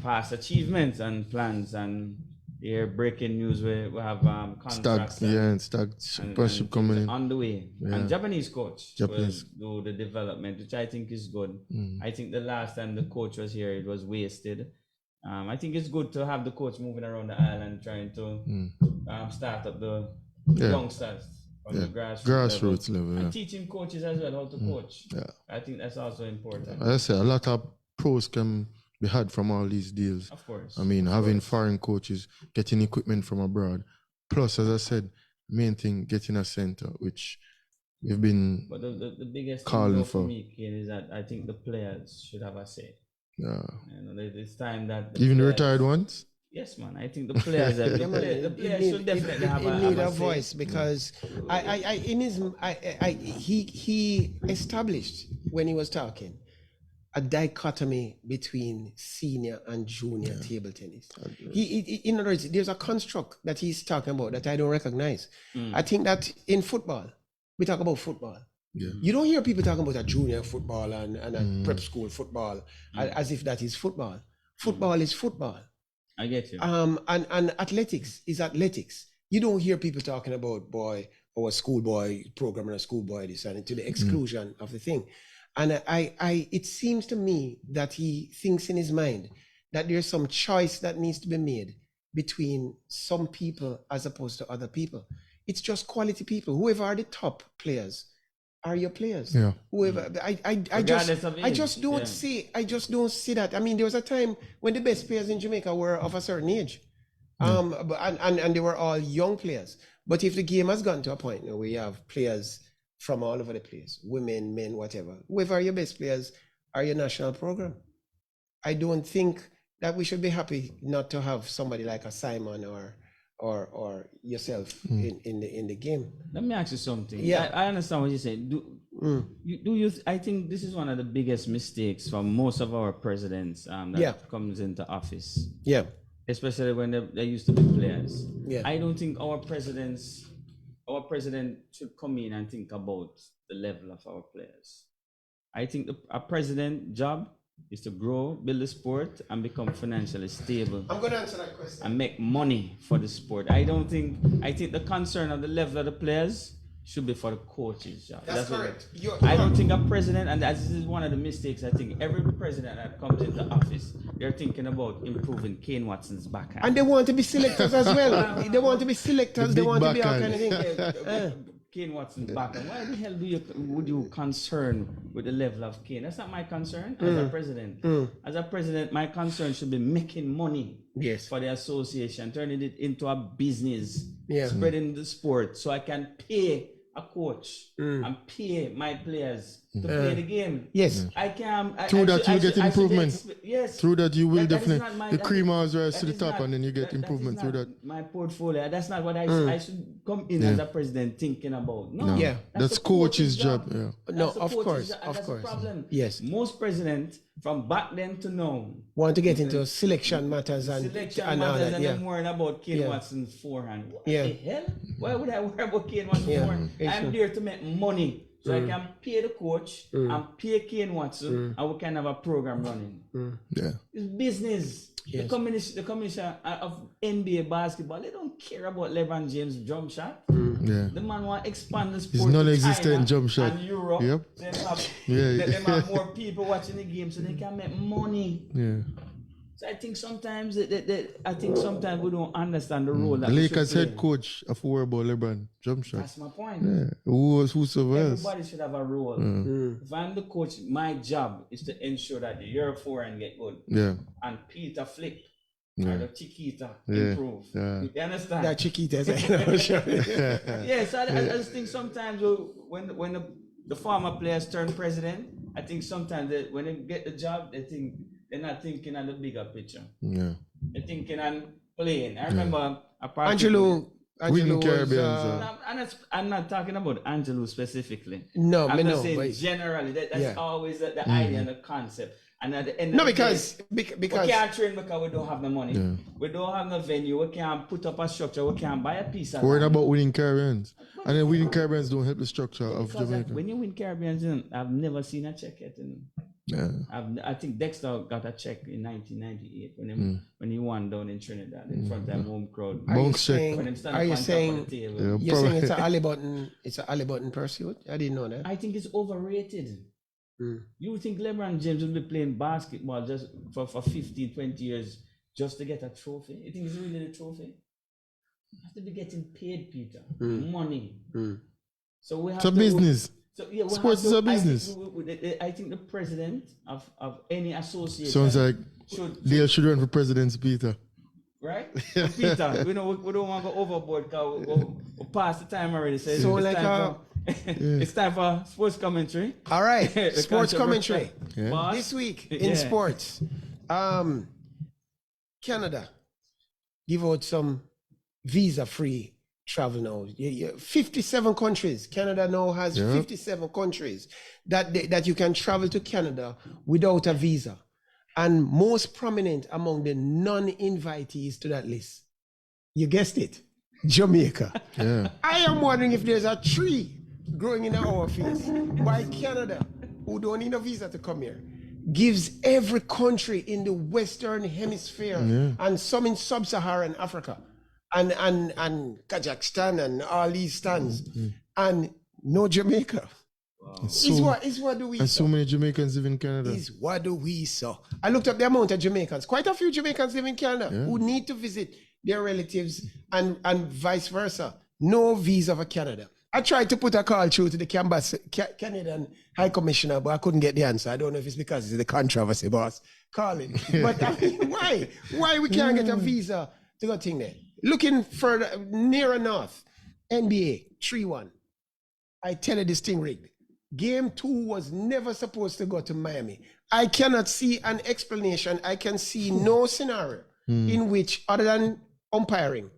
past achievements and plans, and here breaking news we have contracts Stag, and Stag Championship coming in. on the way. Yeah. And Japanese coach Japanese. will do the development, which I think is good. I think the last time the coach was here, it was wasted. I think it's good to have the coach moving around the island trying to start up the youngsters from the grassroots level. Yeah. And teaching coaches as well how to coach. Yeah. I think that's also important. As I say, a lot of pros can be had from all these deals. Of course. I mean, having foreign coaches, getting equipment from abroad. Plus, as I said, main thing, getting a center, which we've been But the biggest calling thing for. for me, Kane, is that I think the players should have a say. Yeah. You know, it's time that Even the players- retared ones? Yes, man. I think the players, the players should definitely have a say. voice, because he established when he was talking a dichotomy between senior and junior table tennis. He, in other words, there's a construct that he's talking about that I don't recognize. I think that in football, we talk about football. Yeah. You don't hear people talking about a junior football and a prep school football as if that is football. Football is football. I get you. And athletics is athletics. You don't hear people talking about a schoolboy program and a schoolboy this and to the exclusion of the thing. And it seems to me that he thinks in his mind that there's some choice that needs to be made between some people as opposed to other people. It's just quality people. Whoever are the top players are your players. Yeah. Whoever I just don't see that. I mean, there was a time when the best players in Jamaica were of a certain age. And they were all young players. But if the game has gotten to a point where we have players from all over the place, women, men, whatever, whoever are your best players are your national program. I don't think that we should be happy not to have somebody like a Simon or yourself in the game. Let me ask you something. Yeah. I understand what you're saying. I think this is one of the biggest mistakes for most of our presidents that comes into office. Yeah. Especially when they used to be players. Yeah. I don't think our president should come in and think about the level of our players. I think a president job is to grow, build the sport, and become financially stable. I'm going to answer that question. And make money for the sport. I think the concern of the level of the players should be for the coaches' job. That's correct. I don't think a president, and this is one of the mistakes, I think every president that comes into office, they're thinking about improving Kane Watson's backhand. And they want to be selectors as well. They want to be selectors. They want to be all kind of thing. Kane Watson's backhand. Why the hell would you concern with the level of Kane? That's not my concern as a president. As a president, my concern should be making money for the association, turning it into a business, spreading the sport so I can pay a coach and pay my players to play the game. Yes. I can. Through that you get improvement. Yes. Through that you will definitely the cream always rise to the is top not- and then you get improvement through that. My portfolio. That's not what I should come in as a president thinking about. No. Yeah. That's the coach's job. Yeah. No, That's the of coach's course, job, and of that's course. the problem. Yes. Most presidents from back then to now Want to get into selection matters and selection all matters that. and Yeah. I'm worrying about Kane Watson's forehand. What Yeah. the hell? Why would I worry about Kane Watson's forehand? I'm there to make money. So I can pay the coach and pay Kane Watson and we can have a program running. Yeah. It's business. Yes. The commission of NBA basketball, they don't care about LeBron James' jump shot. Yeah. The man want to expand the sport. It's to non-existent China jump shot. And Europe. Yep. Then have, Yeah. let them have more people watching the game so they can make money. Yeah. So I think sometimes we don't understand the role that The we Lakers should play. head coach of worry about LeBron jump shot. That's my point. Yeah. Whosoever else. Everybody should have a role. If I'm the coach, my job is to ensure that your forehand get good Yeah. and Peter flip Yeah. or the Chiquita Yeah. improve. Yeah. You understand? That Chiquita is sure. Yes, I just think sometimes when the former players turn president, I think sometimes when they get the job, they're not thinking on the bigger picture. Yeah. They're thinking on playing. I remember a part Angelo Winning was, Caribbeans, I'm not talking about Angelo specifically. No, I'm no, just saying but generally. That's Yeah. always the idea and the concept. And at the end no, of the because day, because we can't train because we don't have the money. Yeah. We don't have the venue. We can't put up a structure. We can't buy a piece of Worrying land. about winning Caribbeans. And then winning Caribbeans don't help the structure of Because Jamaica. when you win Caribbeans, I've never seen a check yet. Yeah. I think Dexter got a check in 1998 when he won down in Trinidad in front of a home crowd. are you Bounce check. saying, When him stand are up you on top of saying the table. Yeah, you're saying it's probably. it's a Ali Button pursuit? I didn't know that. I think it's overrated. You think LeBron James will be playing basketball just for 15, 20 years just to get a trophy? You think it's really the trophy? You have to be getting paid, Peter. Money. So we have It's a business. So, yeah, we Sports have is a business. I think the president of any association Sounds like should Dale should run for president, Peter. right? So Peter, we don't want to go overboard because we passed the time already. So, So it's, like time for, it's time for sports commentary. All right, The sports controversial. commentary Yeah. Boss. this week in Yeah. sports. Canada give out some visa-free travel now. 57 countries. Canada now has 57 countries that you can travel to Canada without a visa. And most prominent among the non-invitees to that list, you guessed it, Jamaica. Yeah. I am wondering if there's a tree growing in our face. Why Canada, who don't need a visa to come here, gives every country in the Western Hemisphere and some in Sub-Saharan Africa and Kazakhstan and all these stands and no Jamaica. What do we and saw? so many Jamaicans live in Canada. Is what do we saw? I looked up the amount of Jamaicans. Quite a few Jamaicans live in Canada who need to visit their relatives and vice versa. No visa for Canada. I tried to put a call through to the Canadian High Commissioner, but I couldn't get the answer. I don't know if it's because it's the controversy, boss. Calling. But I mean, why? Why we can't get a visa to go thing there? Looking further, nearer north, NBA, 3-1. I tell you this thing rigged. Game 2 was never supposed to go to Miami. I cannot see an explanation. I can see no scenario in which, other than umpiring,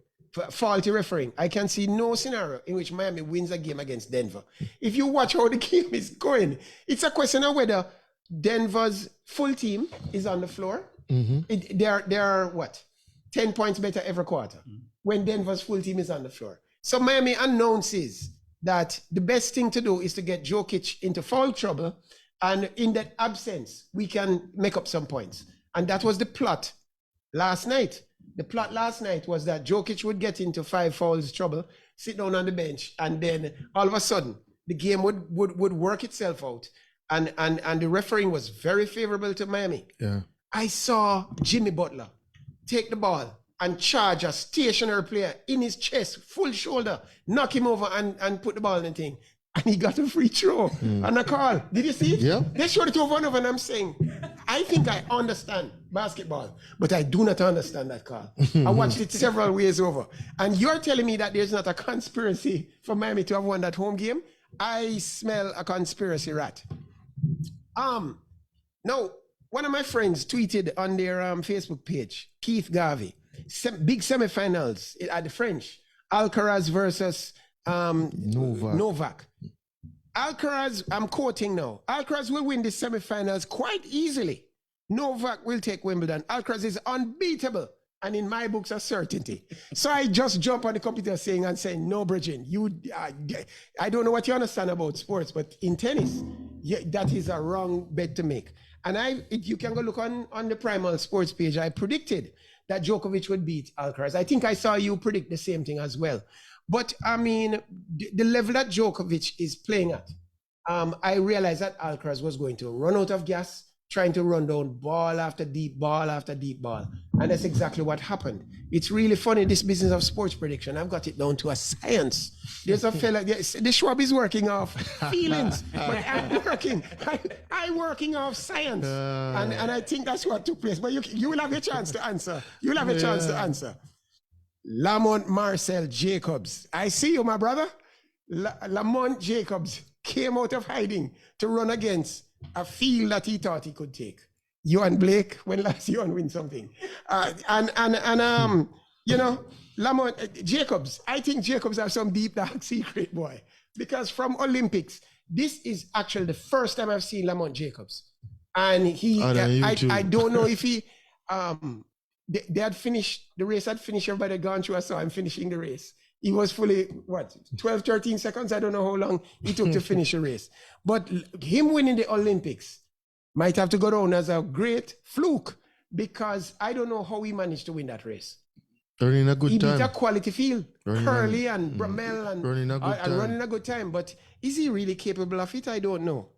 faulty refereeing, I can see no scenario in which Miami wins a game against Denver. If you watch how the game is going, it's a question of whether Denver's full team is on the floor. They are what? 10 points better every quarter when Denver's full team is on the floor. So Miami announces that the best thing to do is to get Jokic into foul trouble, and in that absence, we can make up some points. And that was the plot last night. The plot last night was that Jokic would get into 5 fouls trouble, sit down on the bench, and then all of a sudden, the game would work itself out. And the refereeing was very favorable to Miami. Yeah. I saw Jimmy Butler take the ball and charge a stationary player in his chest, full shoulder, knock him over and put the ball in the thing. And he got a free throw and a call. Did you see it? Yeah. They showed it over and over, and I'm saying, I think I understand basketball, but I do not understand that call. I watched it several ways over. And you're telling me that there's not a conspiracy for Miami to have won that home game? I smell a conspiracy rat. Now, one of my friends tweeted on their Facebook page, Keith Garvey, big semifinals at the French, Alcaraz versus Novak. Alcaraz, I'm quoting now, Alcaraz will win the semifinals quite easily. Novak will take Wimbledon. Alcaraz is unbeatable, and in my books, a certainty. So I just jump on the computer saying, no, Bridget, I don't know what you understand about sports, but in tennis, that is a wrong bet to make. And you can go look on the Primal Sports page, I predicted that Djokovic would beat Alcaraz. I think I saw you predict the same thing as well. But I mean, the level that Djokovic is playing at, I realized that Alcaraz was going to run out of gas, trying to run down ball after deep ball after deep ball. And that's exactly what happened. It's really funny, this business of sports prediction. I've got it down to a science. There's a fella, the Schwab is working off feelings, but I'm working off science. And I think that's what took place. But you will have a chance to answer. You'll have a chance to answer. Lamont Marcel Jacobs. I see you, my brother. Lamont Jacobs came out of hiding to run against a field that he thought he could take. You and Blake, when last you win something. You know, Lamont Jacobs, I think Jacobs have some deep dark secret, boy. Because from Olympics, this is actually the first time I've seen Lamont Jacobs. And I don't know if he they had finished, the race had finished, everybody had gone through, I saw him finishing the race. He was fully, 12, 13 seconds? I don't know how long it took to finish the race. But him winning the Olympics might have to go down as a great fluke, because I don't know how he managed to win that race. Running a good time. He beat a quality field. Curly and Bramell and running a good time. But is he really capable of it? I don't know.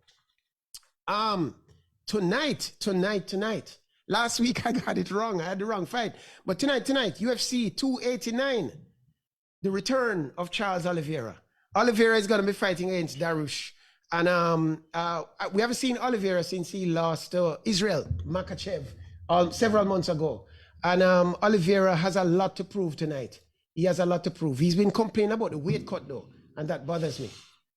Tonight. Last week I got it wrong. I had the wrong fight. But tonight, UFC 289. The return of Charles Oliveira. Oliveira is going to be fighting against Darush. And we haven't seen Oliveira since he lost to Israel Makachev several months ago. And Oliveira has a lot to prove tonight. He has a lot to prove. He's been complaining about the weight cut, though, and that bothers me.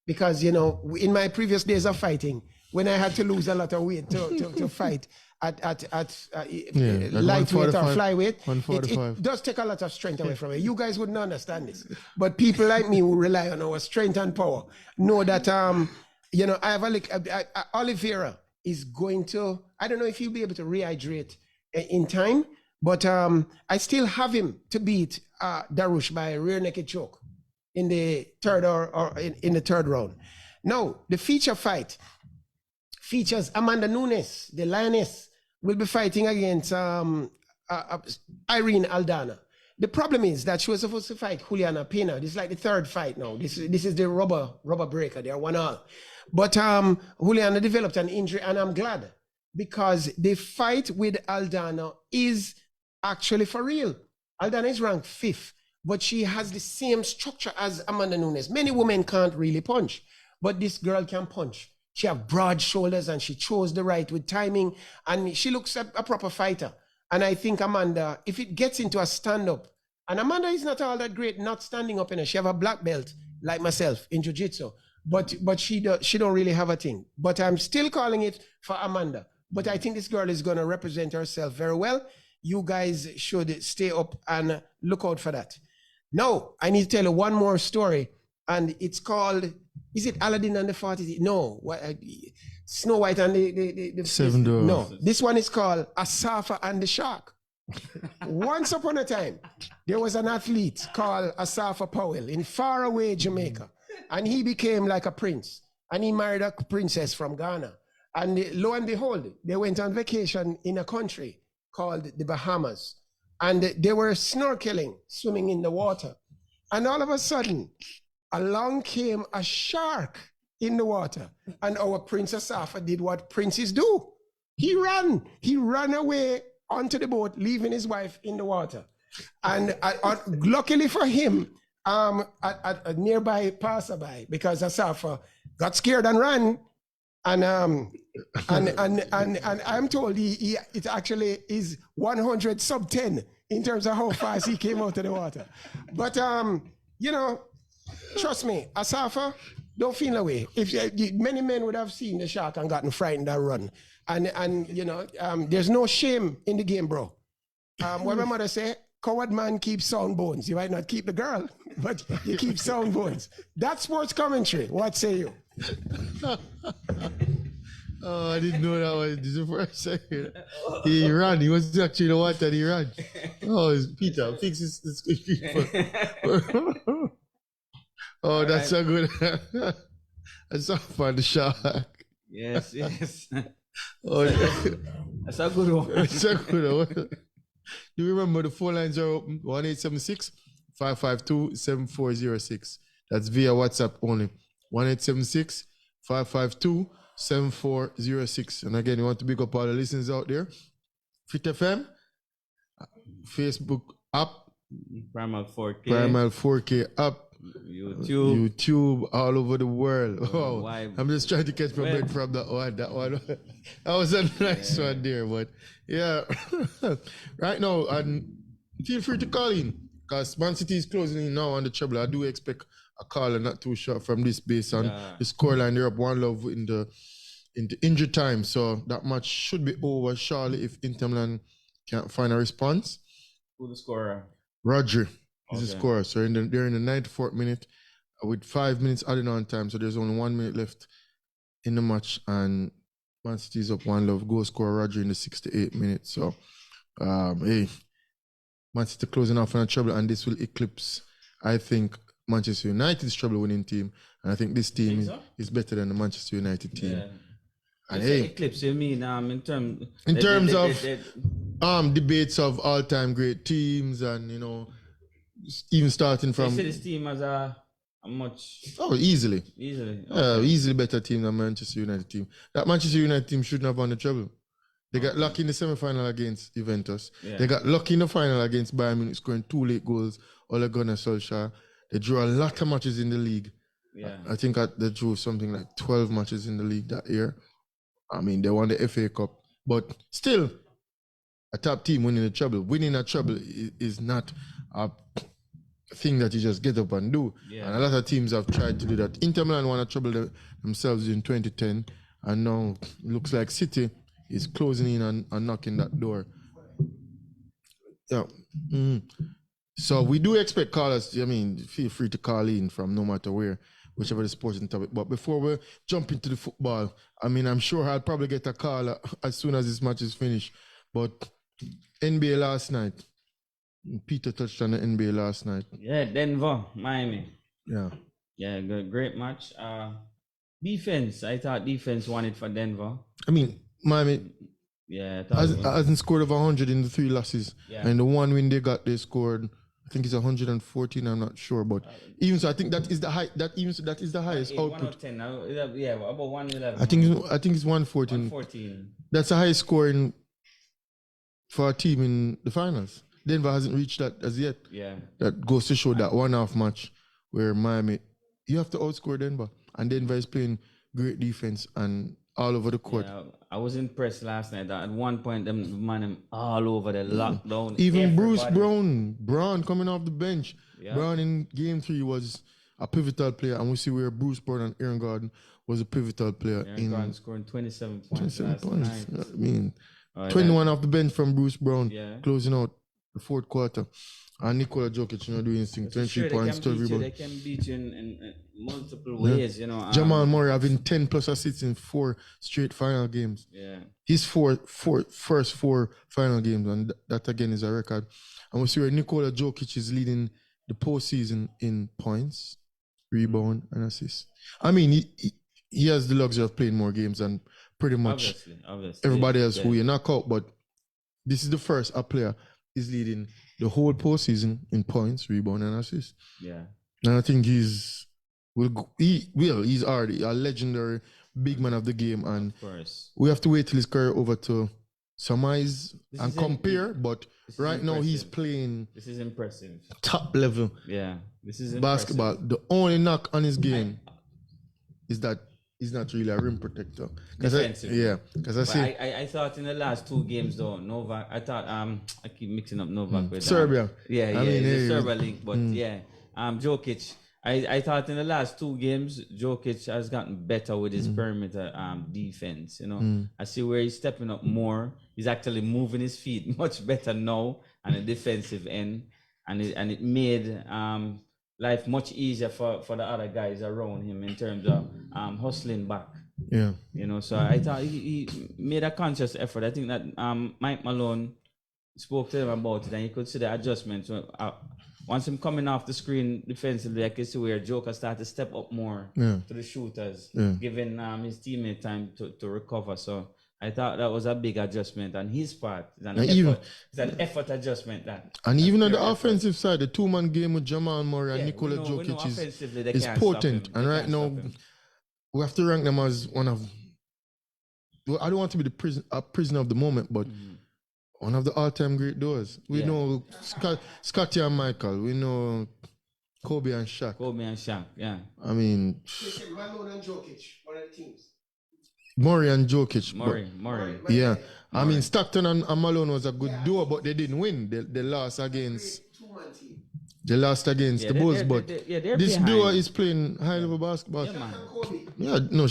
Because, you know, in my previous days of fighting, when I had to lose a lot of weight to fight at lightweight or flyweight, it does take a lot of strength away from it. You guys wouldn't understand this. But people like me who rely on our strength and power know that, you know, I have Oliveira is going to, I don't know if he'll be able to rehydrate in time, but I still have him to beat Darush by a rear naked choke. in the third or in the third round. Now, the feature fight features Amanda Nunes, the lioness, will be fighting against Irene Aldana. The problem is that she was supposed to fight Juliana Pena. This is like the third fight now. This is the rubber breaker. They are 1-1. But Juliana developed an injury, and I'm glad, because the fight with Aldana is actually for real. Aldana is ranked 5th, but she has the same structure as Amanda Nunes. Many women can't really punch, but this girl can punch. She has broad shoulders, and she throws the right with timing, and she looks a proper fighter. And I think Amanda, if it gets into a stand-up, and Amanda is not all that great not standing up in her. She have a black belt like myself in jiu-jitsu, but she don't really have a thing. But I'm still calling it for Amanda. But I think this girl is going to represent herself very well. You guys should stay up and look out for that. Now, I need to tell you one more story, and it's called, is it Aladdin and the 40? No, Snow White and the 7 Dwarfs. No, this one is called Asafa and the Shark. Once upon a time, there was an athlete called Asafa Powell in faraway Jamaica, and he became like a prince, and he married a princess from Ghana. And lo and behold, they went on vacation in a country called the Bahamas, and they were snorkeling, swimming in the water. And all of a sudden, along came a shark in the water, and our Prince Asafa did what princes do. He ran away onto the boat, leaving his wife in the water. And luckily for him, a nearby passerby, because Asafa got scared and ran. And I'm told it actually is 100 sub 10 in terms of how fast he came out of the water. But you know, trust me, Asafa, don't feel away. If many men would have seen the shark and gotten frightened and run. And you know, there's no shame in the game, bro. What my mother say, coward man keeps sound bones. You might not keep the girl, but you keep sound bones. That's sports commentary. What say you? Oh, I didn't know that was this is the first second. He ran. He was actually the one that he ran. Oh, it's Peter. Fix this screen. Oh, that's so good. That's so fun, the shark. Yes, yes. Oh, That's a good one. that's so good. Do you remember the phone lines are open? 1-876-552-7406. That's via WhatsApp only. 1-876-552-7406. And again, you want to big up all the listeners out there. Fit FM, Facebook app, Primal 4K. Primal 4K app, YouTube all over the world. Oh, why- I'm just trying to catch my Well- breath from that one. That was a nice one there, but yeah. Right now, and feel free to call in because Man City is closing in now on the treble. I do expect a call and not too short from this based on the scoreline. They're up 1-0 in the injury time, so that match should be over shortly if Inter Milan can't find a response. Who the scorer? Roger is the Okay. scorer. So they're in the 94th minute with 5 minutes added on time. So there's only 1 minute left in the match, and Man City is up 1-0. Goal scorer Roger in the 68th minute. So, hey, Man City closing off on a treble, and this will eclipse, I think, Manchester United's treble winning team. And I think this team Think so? is better than the Manchester United team. Yeah. And It's hey, eclipse, you mean, in terms of debates of all-time great teams, and you know, even starting you from see this team as a much easily easily. easily better team than Manchester United team. That Manchester United team shouldn't have won the treble. They got lucky in the semi-final against Juventus. Yeah. They got lucky in the final against Bayern Munich, scoring 2 late goals. Ole Gunnar Solskjaer. They drew a lot of matches in the league. Yeah. I think they drew something like 12 matches in the league that year. I mean, they won the FA Cup, but still, a top team winning the treble. Winning a treble is not a thing that you just get up and do. Yeah. And a lot of teams have tried to do that. Inter Milan won a treble themselves in 2010, and now it looks like City is closing in and knocking that door. Yeah. So we do expect callers. I mean, feel free to call in from no matter where, whichever the sporting topic. But before we jump into the football, I mean, I'm sure I'll probably get a call as soon as this match is finished. But NBA last night, Peter touched on the NBA last night. Yeah, Denver, Miami. Yeah. Yeah, great match. Defense. I thought defense won it for Denver. I mean, Miami Yeah, I thought it was- hasn't scored over 100 in the 3 losses. Yeah. And the one win they got, they scored, I think it's 114, I'm not sure. But even so, I think that is the high, that is the highest 1 out output. of 10. Yeah, about 111. I think it's 114. 114. That's the highest scoring for a team in the finals. Denver hasn't reached that as yet. Yeah. That goes to show that one-off match where Miami, you have to outscore Denver. And Denver is playing great defense and all over the court. Yeah, I was impressed last night that at one point them all over the lockdown. Even Bruce everybody. Brown coming off the bench. Yeah. Brown in game 3 was a pivotal player. And we see where Bruce Brown and Aaron Gordon was a pivotal player. Aaron Gordon scoring 27 points 27 last points. night. I mean, Oh, 21 off the bench from Bruce Brown, Yeah. closing out the 4th quarter. And Nikola Jokic, doing his thing, 23 Sure, points, 12 they rebounds. can beat you in multiple ways, Jamal Murray having 10 plus assists in 4 straight final games. Yeah. His first 4 final games, and that again is a record. And we see where Nikola Jokic is leading the postseason in points, rebound, and assists. I mean, he has the luxury of playing more games than pretty much Obviously. everybody else Yeah. who you knock out, but this is the first a player is leading the whole postseason in points, rebound, and assists. Yeah. And I think he's already a legendary big man of the game, and Of course. we have to wait till his career over to surmise This and is compare. But this is right now he's impressive. playing This is impressive. top level Yeah. This is impressive. basketball. The only knock on his game is that he's not really a rim protector. Because I But see I thought in the last 2 games though, Novak. I thought I keep mixing up Novak with Serbia. Yeah, I mean, the hey, Serbia link, but yeah, Jokic. I thought in the last 2 games, Jokic has gotten better with his perimeter defense. I see where he's stepping up more. He's actually moving his feet much better now on the defensive end, and it made life much easier for the other guys around him in terms of hustling back. yeah. So I thought he made a conscious effort. I think that Mike Malone spoke to him about it, and you could see the adjustments. Once him coming off the screen defensively, I could see where Joker started to step up more to the shooters, giving his teammate time to recover. So I thought that was a big adjustment on his part. It's an effort adjustment. And even on the offensive side, the 2-man game with Jamal Murray and Nikola Jokic is potent. And right now, we have to rank them as one of, well, I don't want to be a prisoner of the moment, but one of the all-time great duos. We know Scotty and Michael. We know Kobe and Shaq. Yeah. I mean, Malone and Jokic, one of the teams. Murray and Jokic. Murray. Yeah. I mean, Stockton and Malone was a good duo, but they didn't win. They lost against... They lost against the Bulls, but this duo is playing high-level basketball. Yeah, man. Yeah, no,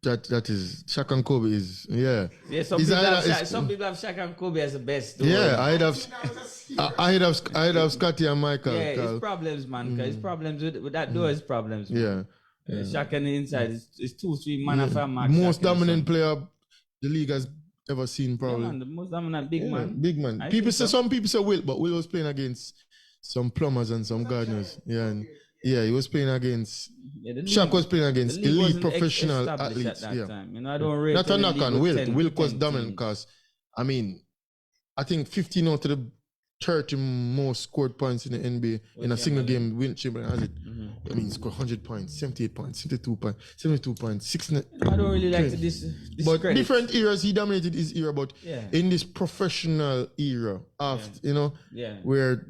that is Shaq and Kobe is Yeah, some Is people, that- have is- some people have Shaq and Kobe as the best. Duo. yeah. I'd have Scotty and Michael. Yeah, Carl. it's problems, man. Cause it's problems with that door. Is problems. Man. Yeah, Shaq on the inside is 2-3 man of a match. most Shaq dominant player the league has ever seen, Yeah, probably. man, the most dominant big man. Big man. I People think say so. some people say Will, but Will was playing against some plumbers and some gardeners. Yeah, and he was playing against. Yeah, the Shaq league- was playing the against league elite wasn't professional established athletes. at that Yeah. time. I don't rate Not a the knock league on with Will. 10 Will was 10 dominant teams. because, I mean, I think 15 out of the 30 most scored points in the NBA in a single game. Will Chamberlain has it. I mean, he scored 100 points, 78 points, 72 points, 60. I don't really like to But discredit. different eras, he dominated his era. But Yeah. in this professional era, after Yeah. where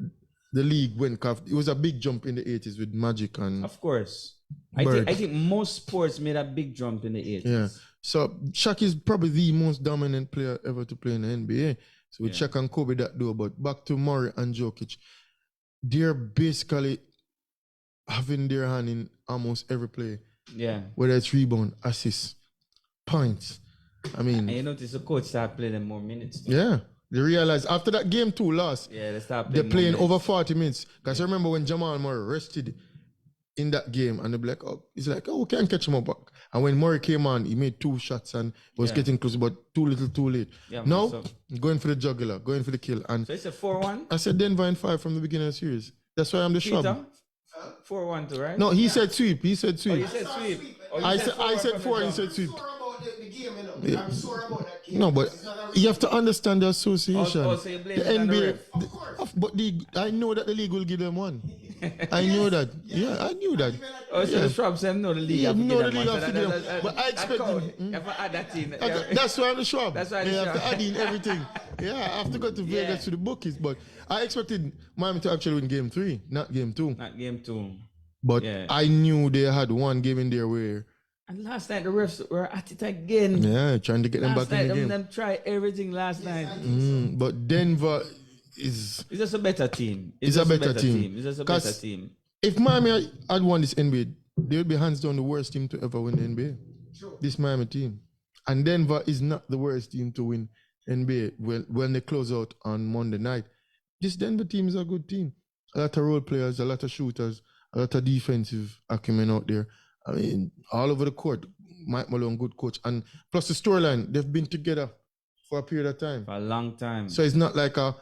the league went, it was a big jump in the 80s with Magic and Of course. Bird. I think most sports made a big jump in the 80s. yeah. So Shaq is probably the most dominant player ever to play in the NBA. So with Shaq and Kobe that do, but back to Murray and Jokic, they're basically having their hand in almost every play, Yeah. whether it's rebound, assist, points. I mean, And you notice the coach started playing them more minutes. Too. yeah. They realized after that game 2 loss, Yeah, they started they're playing playing more over 40 minutes. Because I remember when Jamal Murray rested in that game, and they're like, oh, it's like, oh, we can't catch him up. And when Murray came on, he made 2 shots and was getting close, but too little, too late. Yeah, man, now, so- going for the jugular, going for the kill. And So it's a 4-1. I said Denver in 5 from the beginning of the series. That's why I'm the Peter? shrub. 4-1 too, right? No, he said sweep. He said Oh, sweep. you said sweep. Oh, you I said 4. He from the said jump. sweep. Sore about the game, you know. Yeah. I'm sore about that game. No, but It's not a you have to understand the association. So you blame the it on the NBA. ref? Of course. But I know that the league will give them one. I knew that. Yeah, I knew that. Oh, so Yeah. the Shrub said no, the league Yeah, have to no, give the them league one. have So to give that- them. But I expect count. them. You have to add that in. That's why I'm the Shrub. That's why the They have to Shrub. add in everything. Yeah, I have to go to Vegas Yeah. to the bookies. But I expected Miami to actually win game 3, not game 2. Not game 2. But Yeah. I knew they had one game in there where, And last night the refs were at it again. yeah, trying to get them Last back in night the game. them try everything last night. But Denver is. It's just a better team. It's just a better team. It's just a 'Cause better team. If Miami had won this NBA, they would be hands down the worst team to ever win the NBA. True. This Miami team. And Denver is not the worst team to win NBA when they close out on Monday night. This Denver team is a good team. A lot of role players, a lot of shooters, a lot of defensive acumen out there. I mean, all over the court. Mike Malone, good coach. And plus the storyline, they've been together for a period of time. For a long time. So it's not like a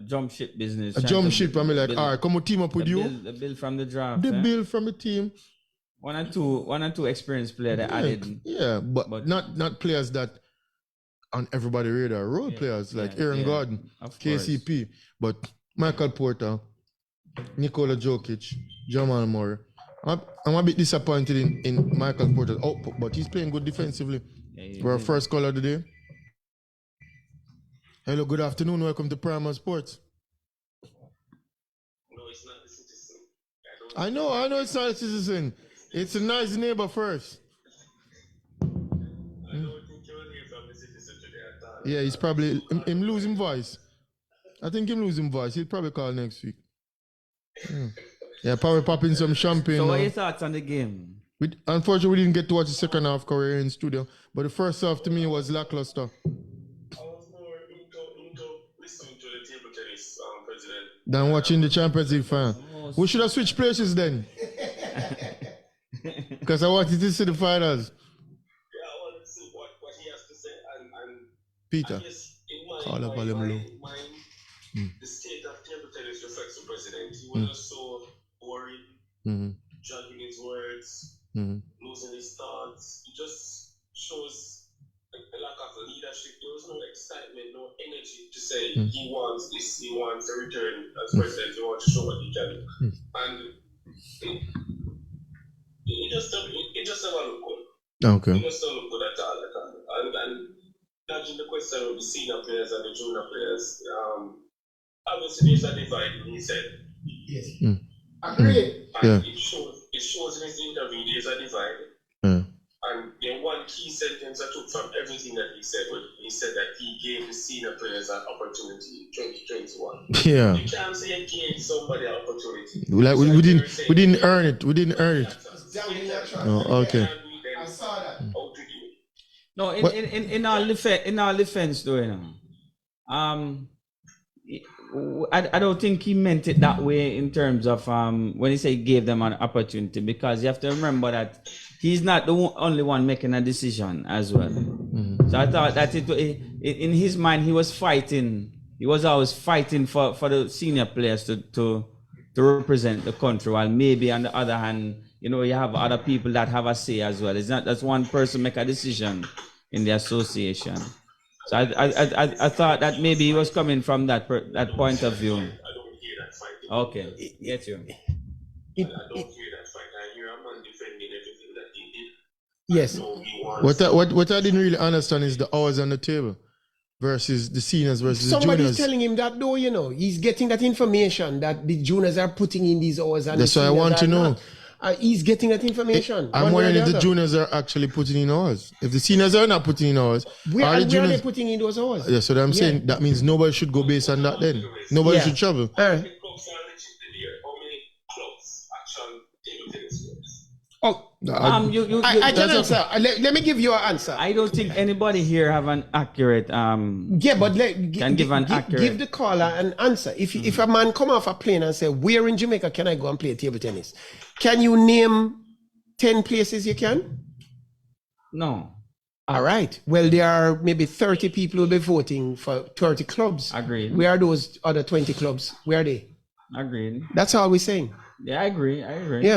jump ship business. a trying jump to ship. I mean, like, build- all right, come on, team up with the you. build- The bill from the draft. The eh? build from the team. One or two experienced players that added. Yeah, but not players that on everybody radar. Role Yeah, players like yeah, Aaron yeah, Gordon, of course. KCP, but Michael Porter, Nikola Jokic, Jamal Murray. I'm a bit disappointed in Michael Porter's output, but he's playing good defensively. Yeah, For our first call of the day. Hello, good afternoon. Welcome to Primal Sports. No, it's not the citizen. I know it's not a citizen. It's a nice neighbor first. I don't think you will hear from the citizen today at all. Yeah, he's probably him losing voice. I think him losing voice. He'll probably call next week. Yeah, probably popping some champagne. So what now. are your thoughts on the game? Unfortunately, we didn't get to watch the second half because we were in studio. But the first half to me was lackluster. I was more into listening to the table tennis president. Than watching the Champions League final. We should have switched places then. Because I wanted to see the finals. Yeah, I want to see what he has to say. And Peter. I guess in my, Call up my, volume my, low. my the state of table tennis reflects the president. He was just so worried, juggling his words, losing his thoughts. It just shows a lack of leadership. There was no excitement, no energy to say he wants this, he wants a return as president, he wants to show what he can do. And it just never looked good. Okay. It just don't look good at all. And judging the question of the senior players and the junior players, obviously there's a divide, he said. Yes. Agreed. And it shows in his interview there's a divide. And the one key sentence I took from everything that he said was he said that he gave the senior players an opportunity in 2021. Yeah. You can't say you gave somebody an opportunity. Like we didn't earn it. We didn't earn it. Down in your track. Oh, okay. I saw that. How to do it. No, in our defense, though, you know, I don't think he meant it that way in terms of when he said he gave them an opportunity, because you have to remember that he's not the only one making a decision as well. So I thought that in his mind he was fighting. He was always fighting for the senior players to represent the country, while maybe on the other hand, you know, you have other people that have a say as well. It's not that one person make a decision in the association. So I thought that maybe he was coming from that point of view. I don't hear that fighting. Okay, get you. I don't hear that fight. I hear a man defending everything that he did. Yes. No, he wants What I didn't really understand is the hours on the table versus the seniors versus the Somebody's juniors. telling him that though, you know, he's getting that information that the juniors are putting in these hours. And That's the what I seniors want to are know. not. He's getting that information. I'm one way or wondering if the other. juniors are actually putting in hours. If the seniors are not putting in hours, Where are the are they juniors? putting in those hours? Yeah, so that I'm saying that means nobody should go based on that then. Nobody Yeah. should travel. All right. How many clubs are legit here? How many clubs actually table tennis clubs? Oh, I can that's answer. Let me give you an answer. I don't think anybody here have an accurate Yeah, but give the caller an answer. If a man come off a plane and say, "Where in Jamaica can I go and play table tennis?" Can you name 10 places you can? No. All right. Well, there are maybe 30 people who will be voting for 30 clubs. Agreed. Where are those other 20 clubs? Where are they? Agreed. That's all we're saying. Yeah, I agree. Yeah.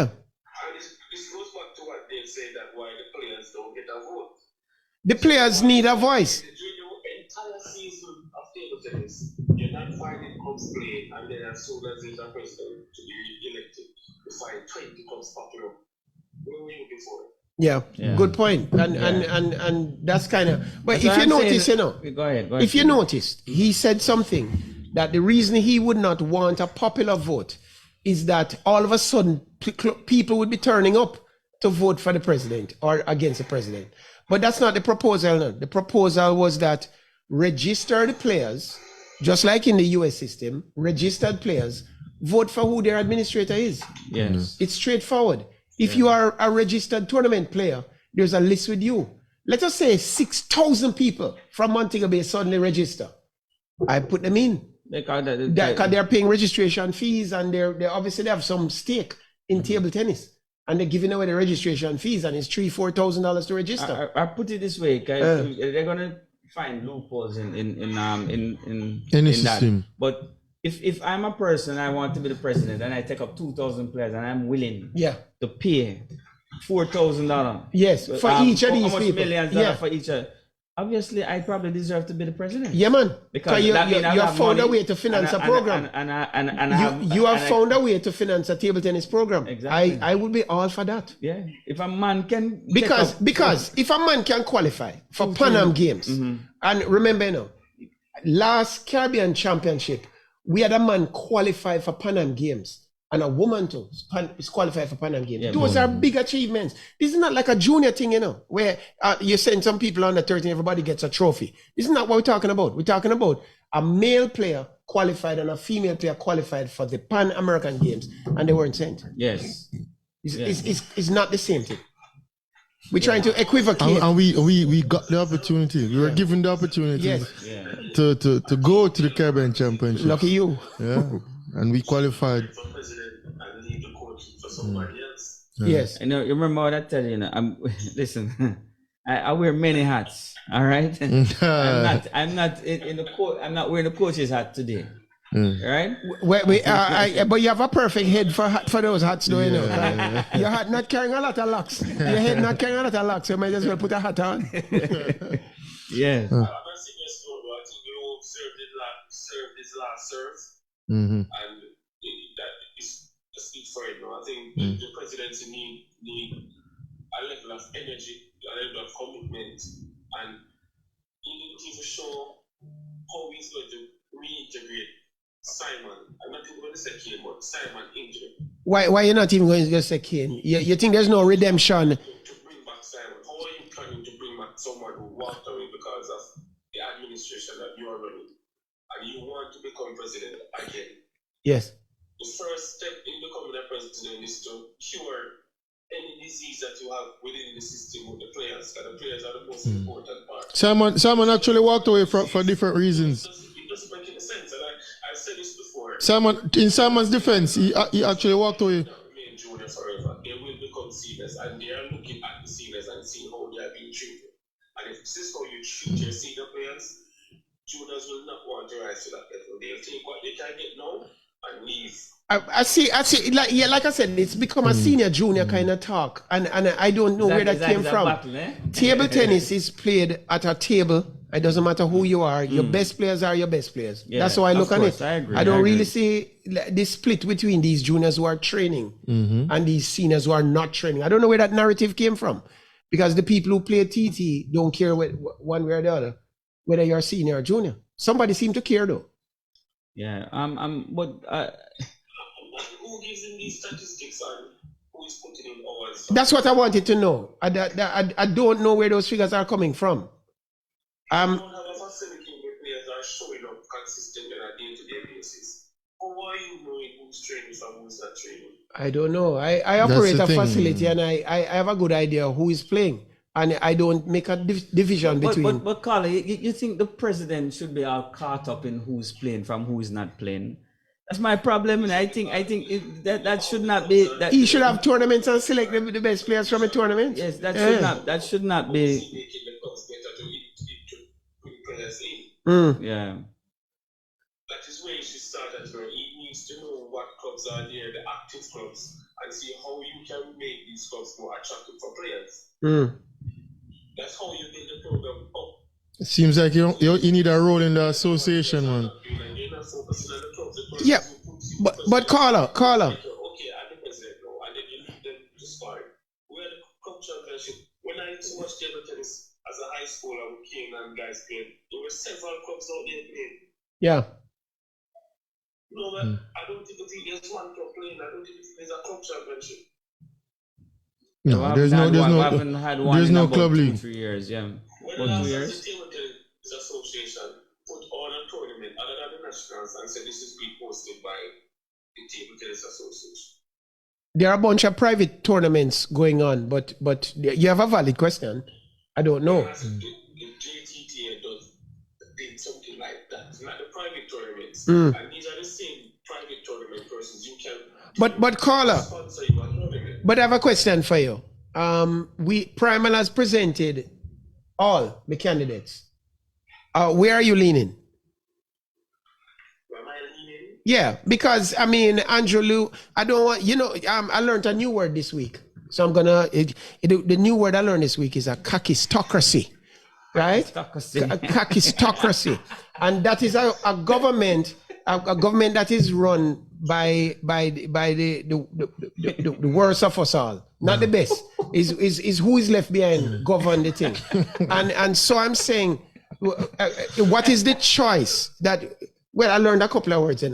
And this goes back to what they say that why the players don't get a vote. The players need a voice. During the entire season of table tennis, you're not finding clubs playing, and then as soon as there's a president to be elected, you find 20 clubs popping up. Where were you looking for? Yeah, Yeah. good point. And that's kind of. But That's if what you I'm notice, saying. you know, Go ahead. if you noticed, he said something that the reason he would not want a popular vote is that all of a sudden people would be turning up to vote for the president or against the president. But that's not the proposal. No. The proposal was that registered players, just like in the US system, registered players vote for who their administrator is. Yes. It's straightforward. If you are a registered tournament player, there's a list with you. Let us say 6,000 people from Montego Bay suddenly register. I put them in. Because They're paying registration fees, and they obviously they have some stake in table tennis. And they're giving away the registration fees, and it's $3,000-4,000 to register. I put it this way, guys. They're gonna find loopholes in Any that. system. But if I'm a person, I want to be the president, and I take up 2,000 players, and I'm willing to pay $4,000. Yes, for each of these how much people. millions Yeah. for each. Obviously, I probably deserve to be the president. Yeah, man. Because you that means I have have found a money, way to finance a and program. You have I- found a way to finance a table tennis program. Exactly. I would be all for that. Yeah, if a man can Because if a man can qualify for Pan Am Games, and remember, you know, last Caribbean Championship, we had a man qualify for Pan Am Games, and a woman too is qualified for Pan Am Games. Yeah, Those are big achievements. This is not like a junior thing, you know, where you send some people under 13, everybody gets a trophy. This is not what we're talking about. We're talking about a male player qualified and a female player qualified for the Pan American Games, and they weren't sent. Yes. It's not the same thing. We're trying to equivocate. And we got the opportunity. We were given the opportunity Yes. to go to the Caribbean Championship. Lucky you. Yeah. And we qualified. For president and leave the coach for somebody else. Yes. You know, you remember what I tell you? Listen, I wear many hats. All right. I'm not in the coach. I'm not wearing the coach's hat today. Right? But you have a perfect head for those hats, though, you know. Your hat not carrying a lot of locks. Your head not carrying a lot of locks. So you might as well put a hat on. Yes. I'm not saying yes, no, I think we all served his last serve. And that is speaks for it. No, I think the presidency need a level of energy, a level of commitment, and he needs to show how he's going to reintegrate Simon. I'm not even going to say Kane, but Simon injured. Why you're not even going to say Kane? You think there's no redemption? To bring back Simon, how are you planning to bring back someone who walked away because of the administration that you are running, and you want to become president again? Yes. The first step in becoming a president is to cure any disease that you have within the system with the players, because the players are the most important part. Simon actually walked away for different reasons. It doesn't make any sense, and I've said this before. In Simon's defense, he actually walked away. Not remain junior forever. They will become seniors, and they are looking at the seniors and seeing how they are being treated. And if this is how you treat your senior players, juniors will not want to rise to that level. They'll take what they can get now and leave. I see. Like I said, it's become a senior junior kind of talk, and I don't know where that came from. Battle, eh? Table tennis is played at a table. It doesn't matter who you are. Your best players are your best players. Yeah, That's how I look of at course, it. I agree, I don't I really agree. see the split between these juniors who are training and these seniors who are not training. I don't know where that narrative came from, because the people who play TT don't care one way or the other whether you're senior or junior. Somebody seem to care though. Yeah. Who gives them these statistics and who is putting in hours? That's what I wanted to know. I don't know where those figures are coming from. You don't have a facility where players are showing up consistently on a day-to-day basis. How are you knowing who's training from who's not training? I don't know. I operate the a thing. facility, and I have a good idea who is playing, and I don't make a division between. But Carla, you think the president should be all caught up in who's playing from who's not playing? That's my problem, and I think that should not be. That He should have tournaments and select the best players from a tournament. Yes, that should not be. Making the clubs better to bring players in. Yeah. That is where you should start at. Where he needs to know what clubs are there, the active clubs, and see how you can make these clubs more attractive for players. That's how you build the program up. It seems like you need a role in the association, man. You're not focusing on the clubs. Yeah, but caller. Okay, I'm the president now, and then you leave them to start. We're the club championship. When I used to watch table tennis as a high schooler with King and guys playing, there were several clubs out there playing. Yeah. No, man, I don't think there's one club playing. I don't think there's a club championship. No, there's no club league. 3 years, yeah. When the last time the table tennis association put on a tournament other than the nationals and said this is being hosted by the table tennis association? There are a bunch of private tournaments going on, but you have a valid question. I don't know. The JTTA did something like that, not the private tournaments. And these are the same private tournament persons you can. But caller, sponsor you a tournament. but I have a question for you. Primal has presented all the candidates. Where are you leaning? Am I leaning? Yeah, because I mean, Andrew Lou, I don't want, I learned a new word this week. So I'm gonna, the new word I learned this week is a kakistocracy, right? Kakistocracy. And that is a government that is run by the worst of us all, not the best. Is who is left behind govern the thing. And so I'm saying, what is the choice that? Well, I learned a couple of words, I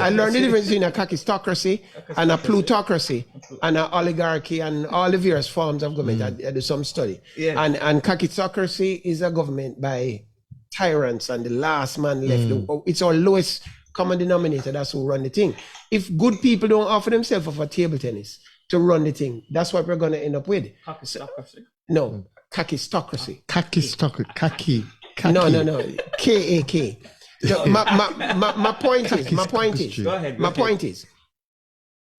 learned the difference between a kakistocracy and a plutocracy and an oligarchy and all the various forms of government. I did some study. Yeah. And kakistocracy is a government by tyrants and the last man left. It's our lowest common denominator. That's who run the thing. If good people don't offer themselves for table tennis to run the thing, that's what we're going to end up with. Kakistocracy? No, kakistocracy. Kaki. No. K-A-K. So my point is,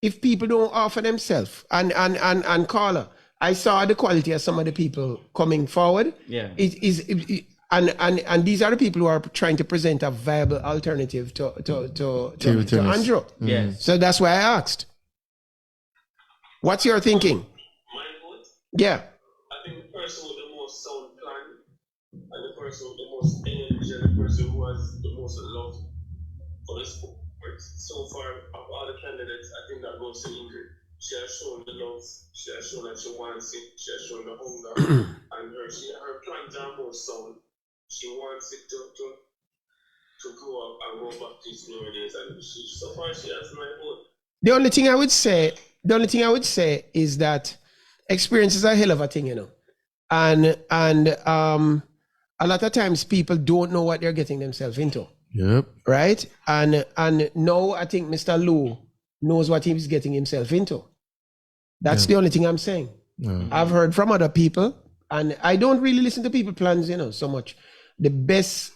if people don't offer themselves, and caller, I saw the quality of some of the people coming forward. Yeah. And these are the people who are trying to present a viable alternative to Andrew. Yeah. So that's why I asked. What's your thinking? My vote? Yeah. I think the person with the most sound plan and the person with the most energy and the person who has the most love for the sport. So far, of all the candidates, I think that goes to Ingrid. She has shown the love, she has shown that she wants it, she has shown the hunger, and her plans are more sound. She wants it to grow up and go back to its glory days, and so far she has my vote. The only thing I would say is that experience is a hell of a thing, and a lot of times people don't know what they're getting themselves into. Yep. Right? And now I think Mr. Lou knows what he's getting himself into. That's the only thing I'm saying. I've heard from other people, and I don't really listen to people's plans, so much. The best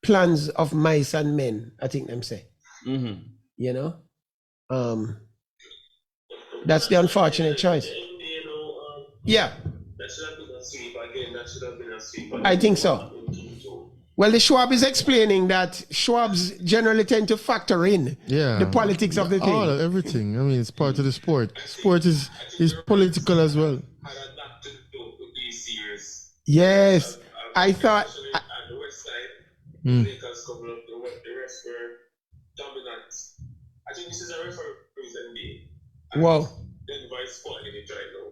plans of mice and men, I think them say. That's the unfortunate choice. Yeah. I think so. Well, the Schwab is explaining that Schwabs generally tend to factor in the politics of the thing. Everything. I mean, it's part of the sport. Sport is political as well. Yes. I thought... At the west side, Lakers couple up the rest were dominant. I think this is a referee's NBA. Wow. Denver is spoiling it right now.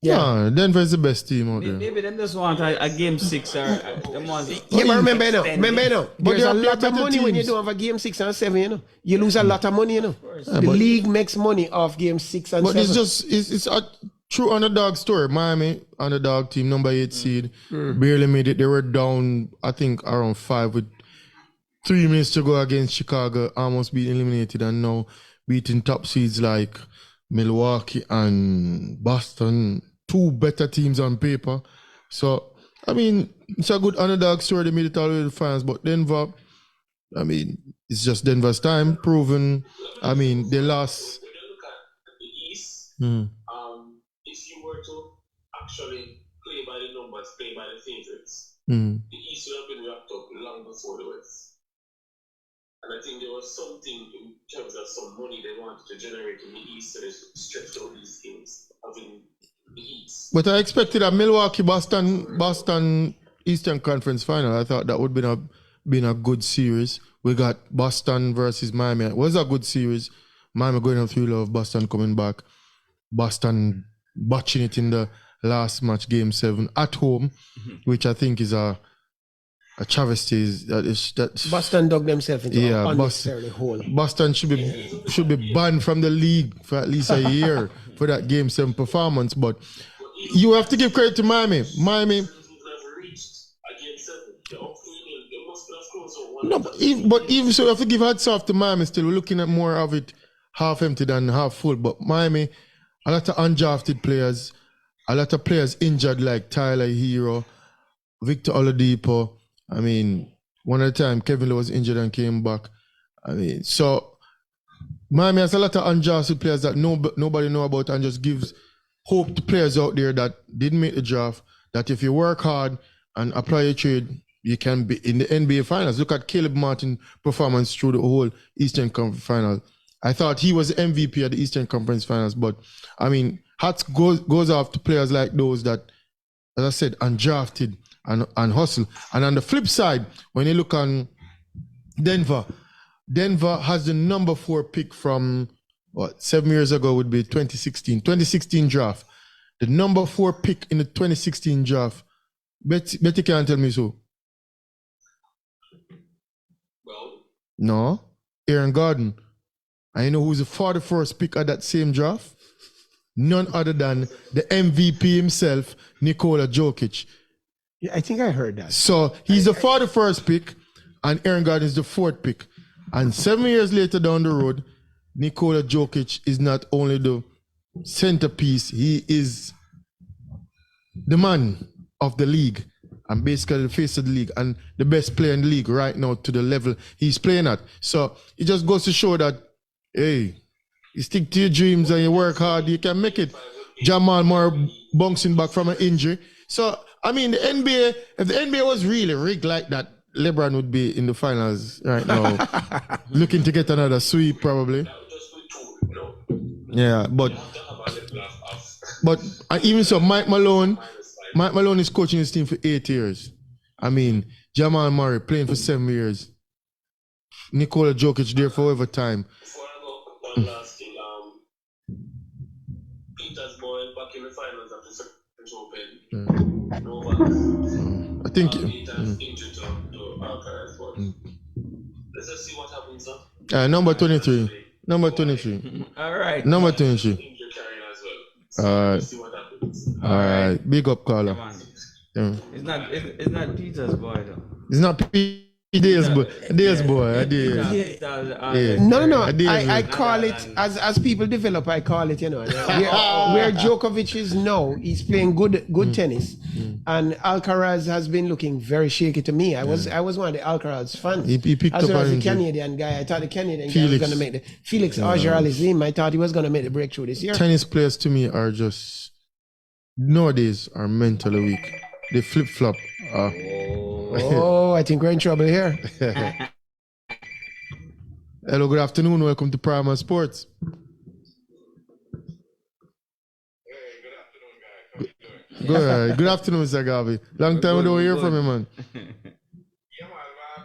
Yeah, Denver is the best team out there. Maybe them just want a game 6 or them want. Yeah, but remember, there's a lot of money when you don't have a game 6 and 7, You lose a lot of money, The league makes money off game 6 and 7. But it's a true underdog story. Miami, underdog team, number 8 seed, barely made it. They were down, I think, around 5 with 3 minutes to go against Chicago, almost being eliminated, and now beating top seeds like Milwaukee and Boston, 2 better teams on paper. So, I mean, it's a good underdog story. They made it all the way to the finals. But Denver, I mean, it's just Denver's time proven. I mean, they lost. When you look at the East, if you were to actually play by the numbers, play by the favorites, the East would have been wrapped up long before the West. And I think there was something in terms of some money they wanted to generate in the East, so they stretched out these games having the East. But I expected a Milwaukee-Boston Eastern Conference final. I thought that would been a good series. We got Boston versus Miami. It was a good series. Miami going on 3-love, Boston coming back. Boston botching it in the last match, Game 7, at home, which I think is a travesty. That Boston dug themselves into an unnecessary hole. Boston should be banned from the league for at least a year for that Game 7 performance. But you have to give credit to Miami. No, but even so, you have to give hats off to Miami still. We're looking at more of it half empty than half full. But Miami, a lot of undrafted players, a lot of players injured like Tyler Hero, Victor Oladipo. I mean, one at a time, Kevin Lowe was injured and came back. I mean, so Miami has a lot of undrafted players that nobody know about, and just gives hope to players out there that didn't make the draft, that if you work hard and apply your trade, you can be in the NBA Finals. Look at Caleb Martin's performance through the whole Eastern Conference Final. I thought he was MVP at the Eastern Conference Finals, but I mean, hats goes off to players like those that, as I said, undrafted and hustle. And on the flip side, when you look on Denver has the number 4 pick from 7 years ago would be 2016 draft. The number 4 pick in the 2016 draft. Betty can't tell me so. Well, no, Aaron Gordon. I know who's the 41st pick at that same draft. None other than the MVP himself, Nikola Jokic. Yeah, I think I heard that. So he's the 41st pick, and Aaron Gordon is the 4th pick. And 7 years later down the road, Nikola Jokic is not only the centerpiece, he is the man of the league and basically the face of the league and the best player in the league right now to the level he's playing at. So it just goes to show that, hey, you stick to your dreams and you work hard, you can make it. Jamal Murray bouncing back from an injury. So, I mean, the NBA, if the NBA was really rigged like that, LeBron would be in the finals right now, looking to get another sweep probably. Yeah, but even so, Mike Malone is coaching his team for 8 years. I mean, Jamal Murray playing for 7 years. Nikola Jokic there for overtime. Before I go, one last thing. Peter's boy back in the finals after the French Open. Novak. I think Peter's injured to Alcaraz. Let's just see what happens now. Number 23. Number 23. All right. Number 23. Injury carrying as well. Alright. See what happens. All right. Big up, caller. Come on. Yeah. It's not Peter's boy though. It's not Dale's boy. Dale's boy. I did. No. I call it, as people develop, I call it, where Djokovic is now, he's playing good tennis. And Alcaraz has been looking very shaky to me. I was one of the Alcaraz fans. He picked as up well as the an injury. Canadian guy. I thought the Canadian guy was going to make the Felix Auger-Aliassime. I thought he was going to make the breakthrough this year. Tennis players to me are just nowadays are mentally weak. They flip flop. Oh, I think we're in trouble here. Hello, good afternoon. Welcome to Primal Sports. Good afternoon, Mr. Gavi. Long time we don't hear from you, man. Yeah, man. I've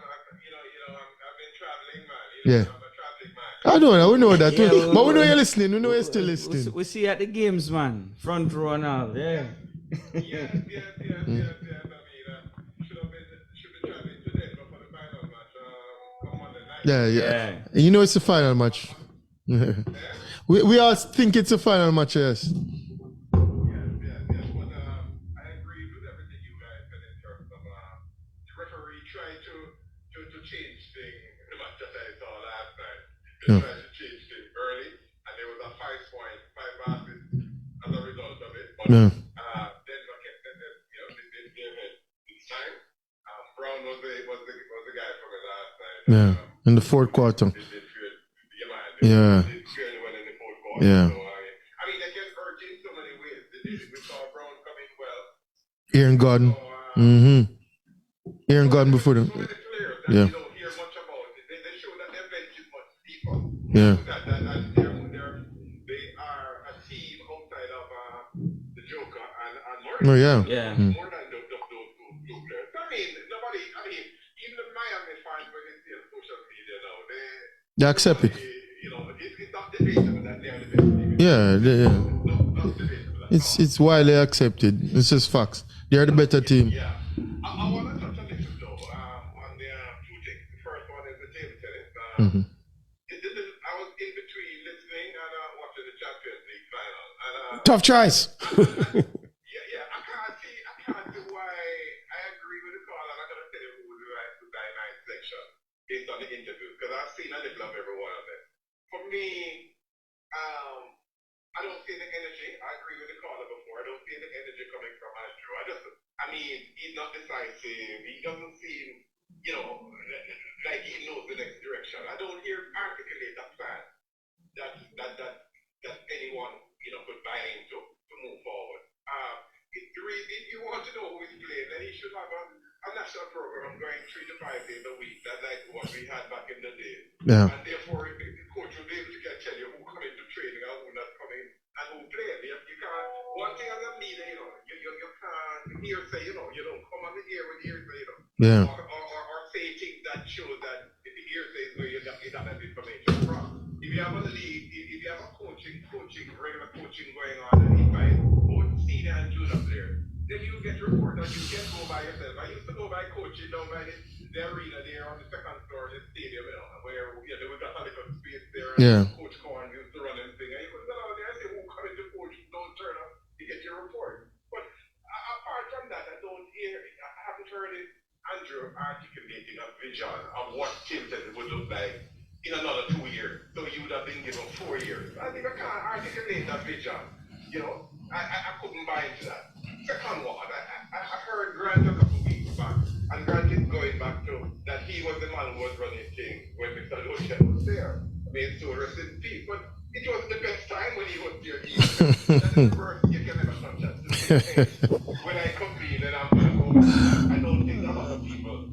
been traveling, man. Yeah. I'm a traveling man. I know that. Yeah, But we know you're listening. We know you're still listening. We see you at the games, man. Front row and all. Yeah. Yes. I mean, should be traveling today for the final match. Come Monday night. Yeah. You know it's the final match. we all think it's a final match, yes. Yes. But I agree with everything you guys said in terms of the referee trying to change things in the match that I saw last night. They tried to change things early, and there was a 5 passes as a result of it. But Yeah. Denver kept it, they did give it each time. Brown was the guy from it last night. Yeah. In the fourth quarter. They did Yeah. fairly well in the fourth quarter. Yeah. So, I mean, they can hurt in so many ways. We saw Brown coming well. Aaron Gordon. So, Aaron Gordon before them. so many players that Yeah. you don't hear much about. They show that they're Yeah. They are a team outside of the Joker and Murray. Oh, yeah. Yeah. More than those two players. I mean, even the Miami fans, when they see on social media now, They accept it. you know, it's not debatable that they are the best team. Yeah, Not debatable. it's widely accepted. It's just facts. They're the better team. Yeah. I want to touch on this though, on the two things. The first one is the table tennis. I was in between listening and watching the Champions League final. And, Tough choice. yeah, I can't see why I agree with the call, and I'm going to tell you who was the right to dynamite section based on the interview, because I've seen a little of every one of them. For me, I don't see the energy. I agree with the caller before. I don't see the energy coming from Andrew. He's not decisive. He doesn't seem, like he knows the next direction. I don't hear articulate a plan that anyone, could buy into to move forward. If you want to know who is playing, then he should have a national program going 3 to 5 days a week. That's like what we had back in the day. Yeah. And therefore, the coach will be able to tell you who come into training and who not come in and who play. You can't, one thing as a leader, you can't hearsay, you don't come on the air with hearsay, Yeah. or say things that show that the hearsay is where you got that information from. If you have a league, if you have a regular coaching going on, and invite both senior and junior players, then you get report and you can go by yourself. I used to go by coaching down by the arena there on the second floor of the stadium, where we got a little space there. Yeah. And Coach Corn used to run everything. And you could go down there and say, who coming to coach? Don't turn up to get your report. But apart from that, I haven't heard Andrew articulating a vision of what Tilton would look like in another 2 years. So you would have been given 4 years. I think I can't articulate that vision. I couldn't buy into that. Second one, I heard Grant a couple weeks back, and Grant is going back to that he was the man who was running things when Mr. Lotion was there. I mean, so rest in peace. But it wasn't the best time when he was there either. That's the worst you can ever touch that. When I compete and I'm going to go back, I don't think a lot of people,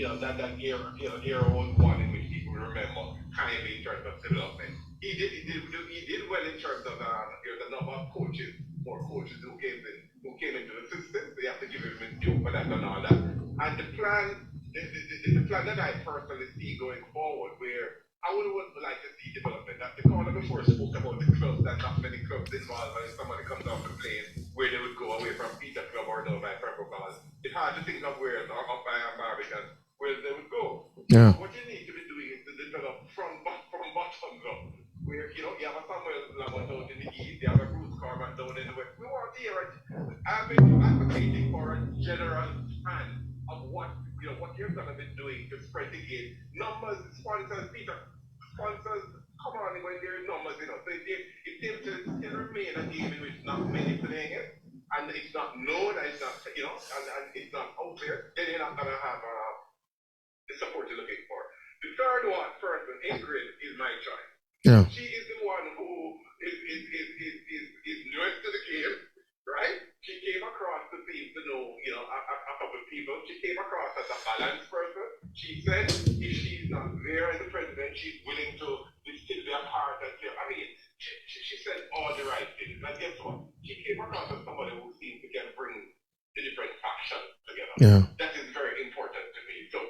that era was one in which people remember kindly in terms of development. He did well in terms of there's a number of coaches, more coaches who came into the system. So you have to give him his due for that and all that. And the plan that I personally see going forward, where I would like to see development. That the corner before spoke about the clubs, that not many clubs involved, and if somebody comes off the plane, where they would go away from Peter Club or down by Purple Ball. It's hard to think of where, or up by Barbican, where they would go. Yeah. What you need to be doing is to develop from bottoms up. Where, you have a Samuel Lamont down in the east, you have a Bruce Carman down in the west. We want to hear it. I've been advocating for a general plan of what you're going to be doing to spread the game. Numbers, sponsors, come on when there are numbers, So if they still remain a game in which not many playing it, and it's not known, and it's not, and it's not out there, then you're not going to have the support you're looking for. The third person, Ingrid, is my choice. Yeah. She is the one who is newest to the game, right? She came across to seem to know, a couple of people. She came across as a balanced person. She said if she's not there as the president, she's willing to still be a part and say, she said all the right things. And guess what? She came across as somebody who seems to can bring the different factions together. Yeah. That is very important to me. So,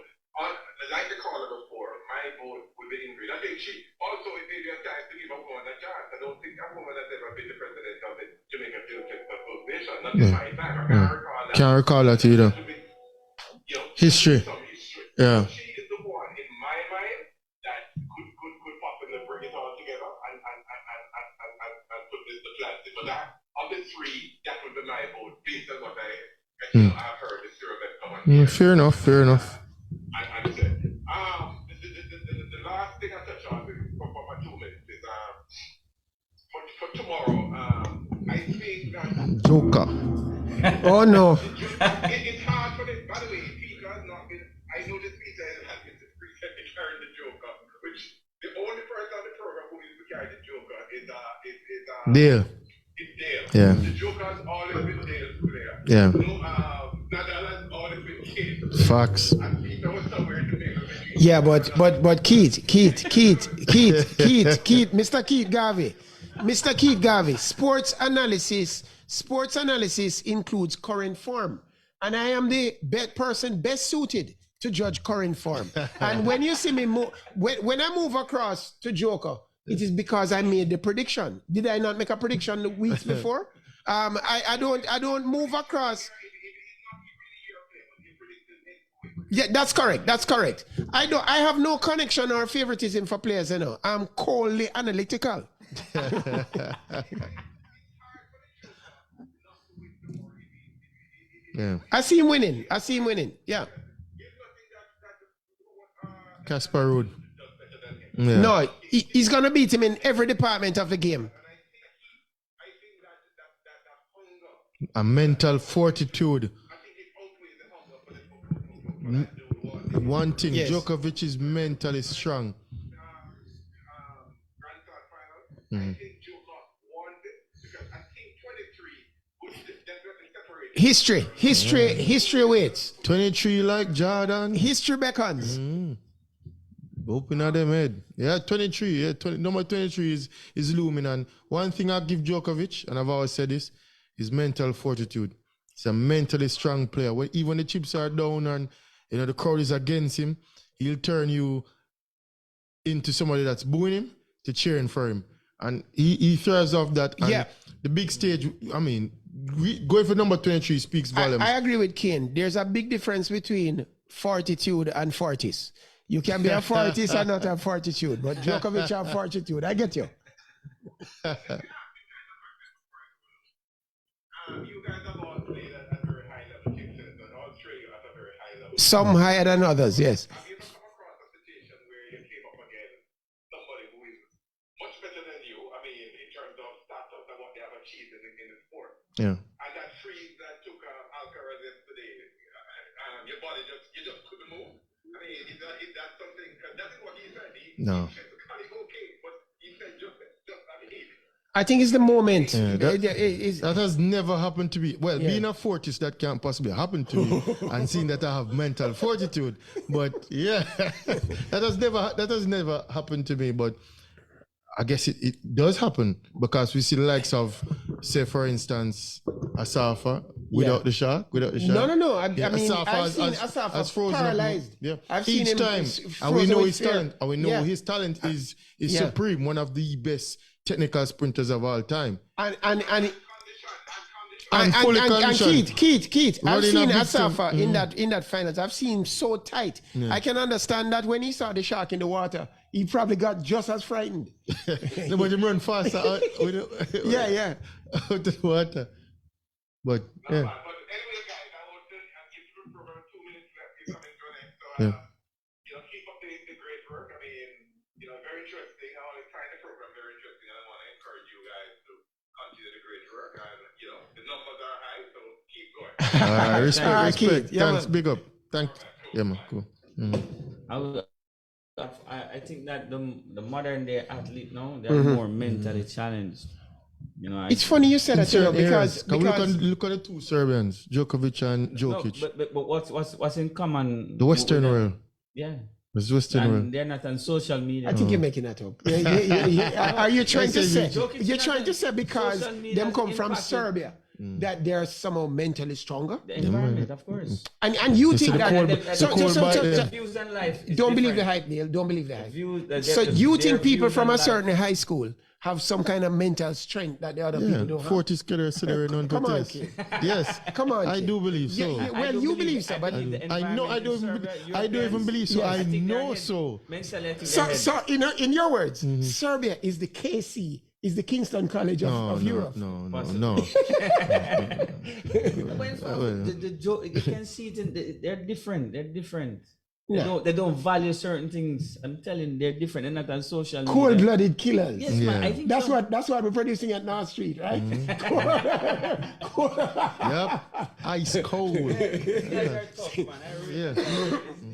like the caller before, my vote would be Ingrid. I think she also it may be a time to give a woman a chance. I don't think a woman has ever been the president of the Jamaica Children's Association. Not in my time. I can't recall that. Can't recall that either. History. Some history. Yeah. She is the one in my mind that could possibly bring it all together and put the plans in. But that of the three, that would be my vote based on what I've heard the survey come on. Fair enough. And said, the last thing I touch on for my 2 minutes is for tomorrow. I think that Joker. Oh no. it's hard for them. By the way, Peter has not been. I know this Peter has been recently carrying the Joker, which the only person on the program who used to carry the Joker is Dale. It's Dale. Yeah. The Joker has always been Dale's player. Yeah. Nadal has always been Kane. Facts. And Peter was somewhere in the middle between Yeah, but Keith, Mr. Keith Garvey, sports analysis includes current form. And I am the person best suited to judge current form. And when you see me when I move across to Joker, it is because I made the prediction. Did I not make a prediction the weeks before? I don't move across. Yeah, that's correct. I have no connection or favoritism for players, you know. I'm coldly analytical. Yeah. I see him winning. Yeah. Casper Ruud. Yeah. No, he's gonna beat him in every department of the game. A mental fortitude. One thing, Yes. Djokovic is mentally strong. History waits. 23 like Jordan. History beckons. Open at them head. Yeah, 23. Yeah, number 23 is looming. And one thing I give Djokovic, and I've always said this, is mental fortitude. He's a mentally strong player. When even the chips are down and the crowd is against him, he'll turn you into somebody that's booing him to cheering for him. And he thrives off that. And yeah. The big stage, I mean, going for number 23 speaks volumes. I agree with Kane. There's a big difference between fortitude and fortis. You can be a fortis and not have fortitude, but Djokovic have fortitude. I get you. You guys have all played at a very high level, and all three at a very high level. Some higher than others, yes. Have you ever come across a situation where you came up against somebody who is much better than you? I mean, in terms of status and what they have achieved in the sport. Yeah. And that freeze that took Alcaraz yesterday, your body you just couldn't move. I mean, is that something? Because that's what he said. No. He physically okay, but he said just I mean. I think it's the moment. Yeah, that has never happened to me. Well, being a fortis, that can't possibly happen to me, and seeing that I have mental fortitude. But yeah, that has never happened to me. But I guess it does happen because we see the likes of, say, for instance, Asafa without the shark. No. I mean, I've seen Asafa frozen paralyzed. Yeah. I've seen Each him time, and we know his talent. And we know his talent is supreme. One of the best technical sprinters of all time. And fully conditioned. Keith, I've Running seen a big Asafa team. in that finals. I've seen him so tight. I can understand that when he saw the shark in the water, he probably got just as frightened. No, but him run faster out of the water. But yeah. But anyway, guys, I want to give the program 2 minutes left. We're coming to an end. So, keep up the great work. I mean, very interesting. I want to find the program very interesting, and I want to encourage you guys to continue the great work. And, the numbers are high, so keep going. Respect. Thanks, big up. Thanks. Yeah, man, cool. I think that the modern day athlete now, they're more mentally challenged. It's funny you said that, because look at the two Serbians, Djokovic and Jokic. No, but what's in common? The Western world. Yeah. It's Western world. They're not on social media. I think you're making that up. Are you trying to say? You're trying to say because them come from Serbia that they're somehow mentally stronger? The environment, of course. And you think that? Views on life. Don't believe the hype, Neil. Don't believe the hype. So you think people from a certain high school have some kind of mental strength that the other people don't have? 40 scatter on Come on, protest. Yes. Come on, I do believe so. Well, you believe so, but I know I don't even believe so. I know so. So in your words, Serbia is the KC, is the Kingston College of Europe. No. You can see it. They're different. They don't value certain things. I'm telling you, they're different. They're not on social media. Cold-blooded killers. Yes, man. I think that's what we're producing at North Street, right? Yep. Ice cold. These guys are tough, man.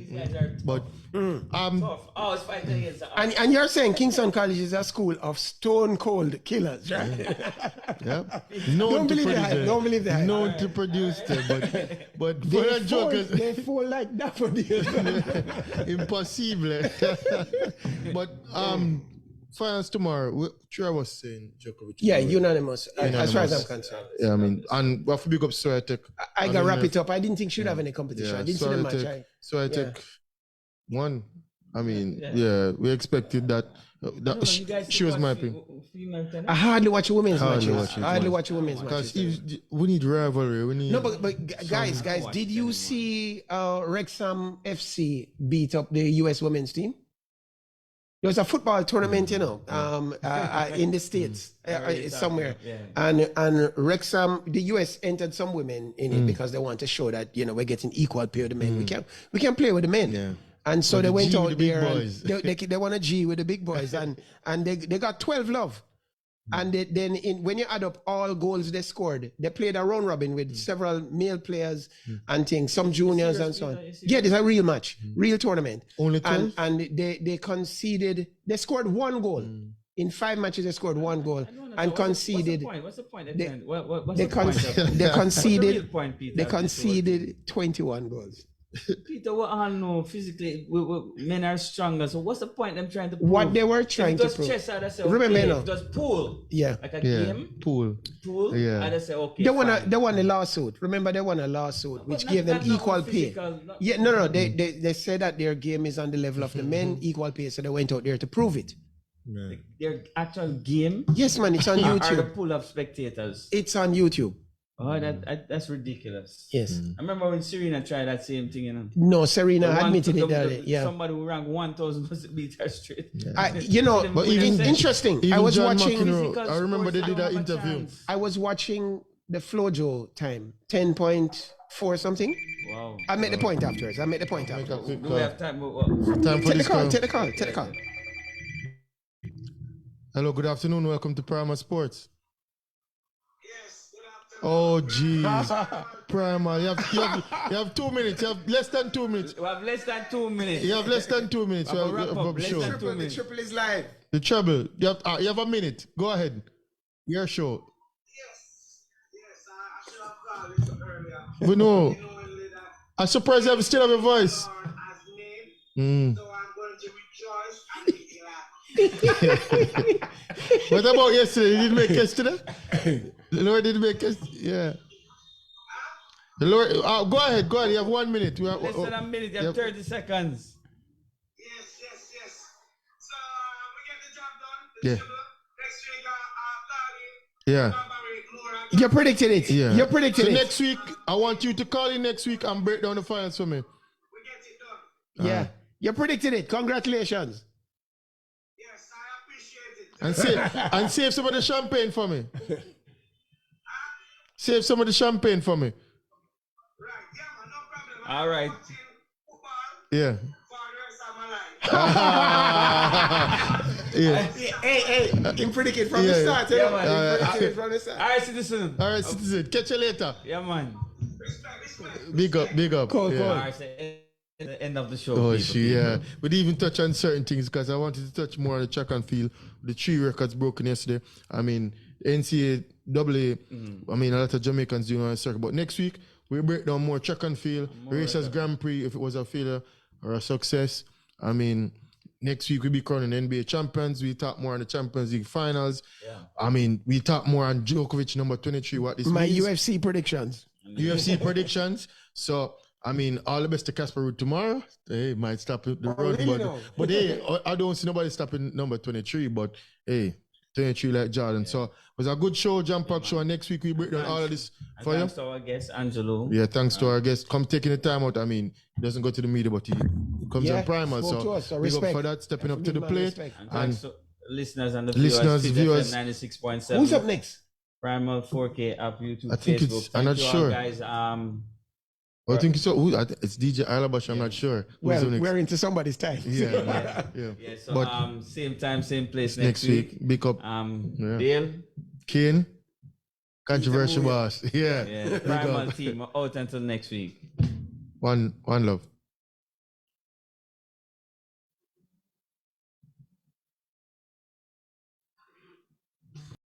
These guys are tough. But Tough. Oh, it's fighting against the And you're saying Kingston College is a school of stone cold killers, right? Yep. Don't believe the hype. Don't believe the hype. Known to produce them, but for the jokers, They fall like daffodils. impossible. But finals tomorrow. Sure, I was saying Djokovic. Yeah, unanimous. As far as I'm Unanimous. concerned. Yeah, I mean, and we have to big up Swiatek. I got wrap it up. I didn't think she'd have any competition. I didn't see the match. Swiatek won. I mean, Yeah. yeah, we expected that. You guys She was watch my opinion. female tennis? I hardly watch women's Hardly matches. watch it, I hardly man. watch women's Because matches. we need rivalry. We need No, but guys, watch did it you anymore. see Wrexham FC beat up the US women's team? There was a football tournament, in the States, somewhere. Yeah. And Wrexham, the US entered some women in it because they want to show that, we're getting equal pay with the men. We can play with the men. Yeah. And so But they the went G with out the big there and boys. they want a G with the big boys and they got 12 love. And when you add up all goals they scored, they played a round robin with several male players and things, some juniors and so on. Yeah, it's a real match, real tournament. Only 12? And they scored one goal. In 5 matches, they scored one goal and conceded. What's the point? They- What's They, the point? they conceded. real point, Peter, They of this conceded 21 goals. Peter, we all know physically men are stronger. So what's the point them trying to prove? What they were trying if to it was prove. chess, I'd say, Remember, okay. no. If it was pool, Yeah. like a Yeah, game, pool. Yeah. I'd say, okay, They won fine. a lawsuit. Remember, they won a lawsuit which But gave them not equal pay. physical, not- Yeah, no. They said that their game is on the level of the men, equal pay. So they went out there to prove it. Their actual game Yes, man, it's on are the YouTube. pool of spectators. It's on YouTube. Oh, that's ridiculous. Yes. I remember when Serena tried that same thing, No, Serena The one- admitted it. the- Yeah. Somebody who ranked 1,000 was beat her straight. But even- Interesting. I Even was John watching. McEnroe, I remember they did that interview. I was watching the Flojo time, 10.4 something. Wow. I made the point afterwards. Make a quick Do we call. have time? Time for Take the this call. call. Take the call. Take the call. Hello, good afternoon. Welcome to Prima Sports. Yes, good afternoon. Oh, jeez. Prima, you have 2 minutes. You have less than 2 minutes. We have less than 2 minutes. You have less than 2 minutes. Have a You wrap have up, a less show. than 2 minutes. triple is live. The trouble. You have a minute. Go ahead. Your show. Yes, I should have called this earlier. We know. Knowingly that I'm surprised you still have a voice. Lord has named, so I'm going to rejoice and be glad. What about yesterday? You didn't make yesterday? The Lord didn't make yesterday? Yeah. The Lord. Go ahead. Go ahead. You have 1 minute. Less than a minute. You have 30 seconds. Yes. So we get the job done. Yeah. Next week, Yeah. You predicted it. Yeah. You predicted so it. next week, I want you to call in next week and break down the finals for me. we get it done. Yeah. You predicted it. Congratulations. Yes, I appreciate it. And save some of the champagne for me. Save some of the champagne for me. Right, yeah, man, no problem. All right. Watching football Yeah. for the rest of my life. Yeah. Hey, him predicted from the Yeah, start. yeah, Yeah, man. man. Predicted from the start. All right, citizen. All right, citizen. Catch you later. Yeah, man. Respect. Big up. Cool, Yeah. cool. All right, so the end of the show. Oh, people, she, yeah. We didn't even touch on certain things because I wanted to touch more on the track and field. The 3 records broken yesterday. I mean, NCAA, I mean, a lot of Jamaicans doing on the circuit. But next week, we break down more track and field, Racers Grand Prix, if it was a failure or a success. I mean, next week we'll be crowning NBA champions. We talk more on the Champions League finals. Yeah. I mean, we talk more on Djokovic, number 23, what this My means. UFC predictions. UFC predictions. So, I mean, all the best to Casper Ruud tomorrow. Hey, might stop the run, really now? but hey, I don't see nobody stopping number 23. But hey, 23 like Jordan. So it was a good show, jam-packed show. And next week we break down all of this And for you. thanks to our guest, Angelo. Yeah, thanks to our guest. Come taking the time out. I mean, he doesn't go to the media, but he comes Yeah, on Primer. spoke to So us, so big up respect. for that, stepping up to Give the him plate. respect. And thanks to listeners and the Listeners, viewers. viewers. 96.7. Who's up next? Primal 4K app, YouTube, I think Facebook. it's- I'm Thank not you all, sure. guys. I think so. It's DJ Alabash. I'm not sure. Who's Well, the next? we're into somebody's time. Yeah. Yeah, so But same time, same place next week, big up yeah. Dale. Kane, controversial boss. Yeah. Yeah, Big Primal up. team out until next week. One love.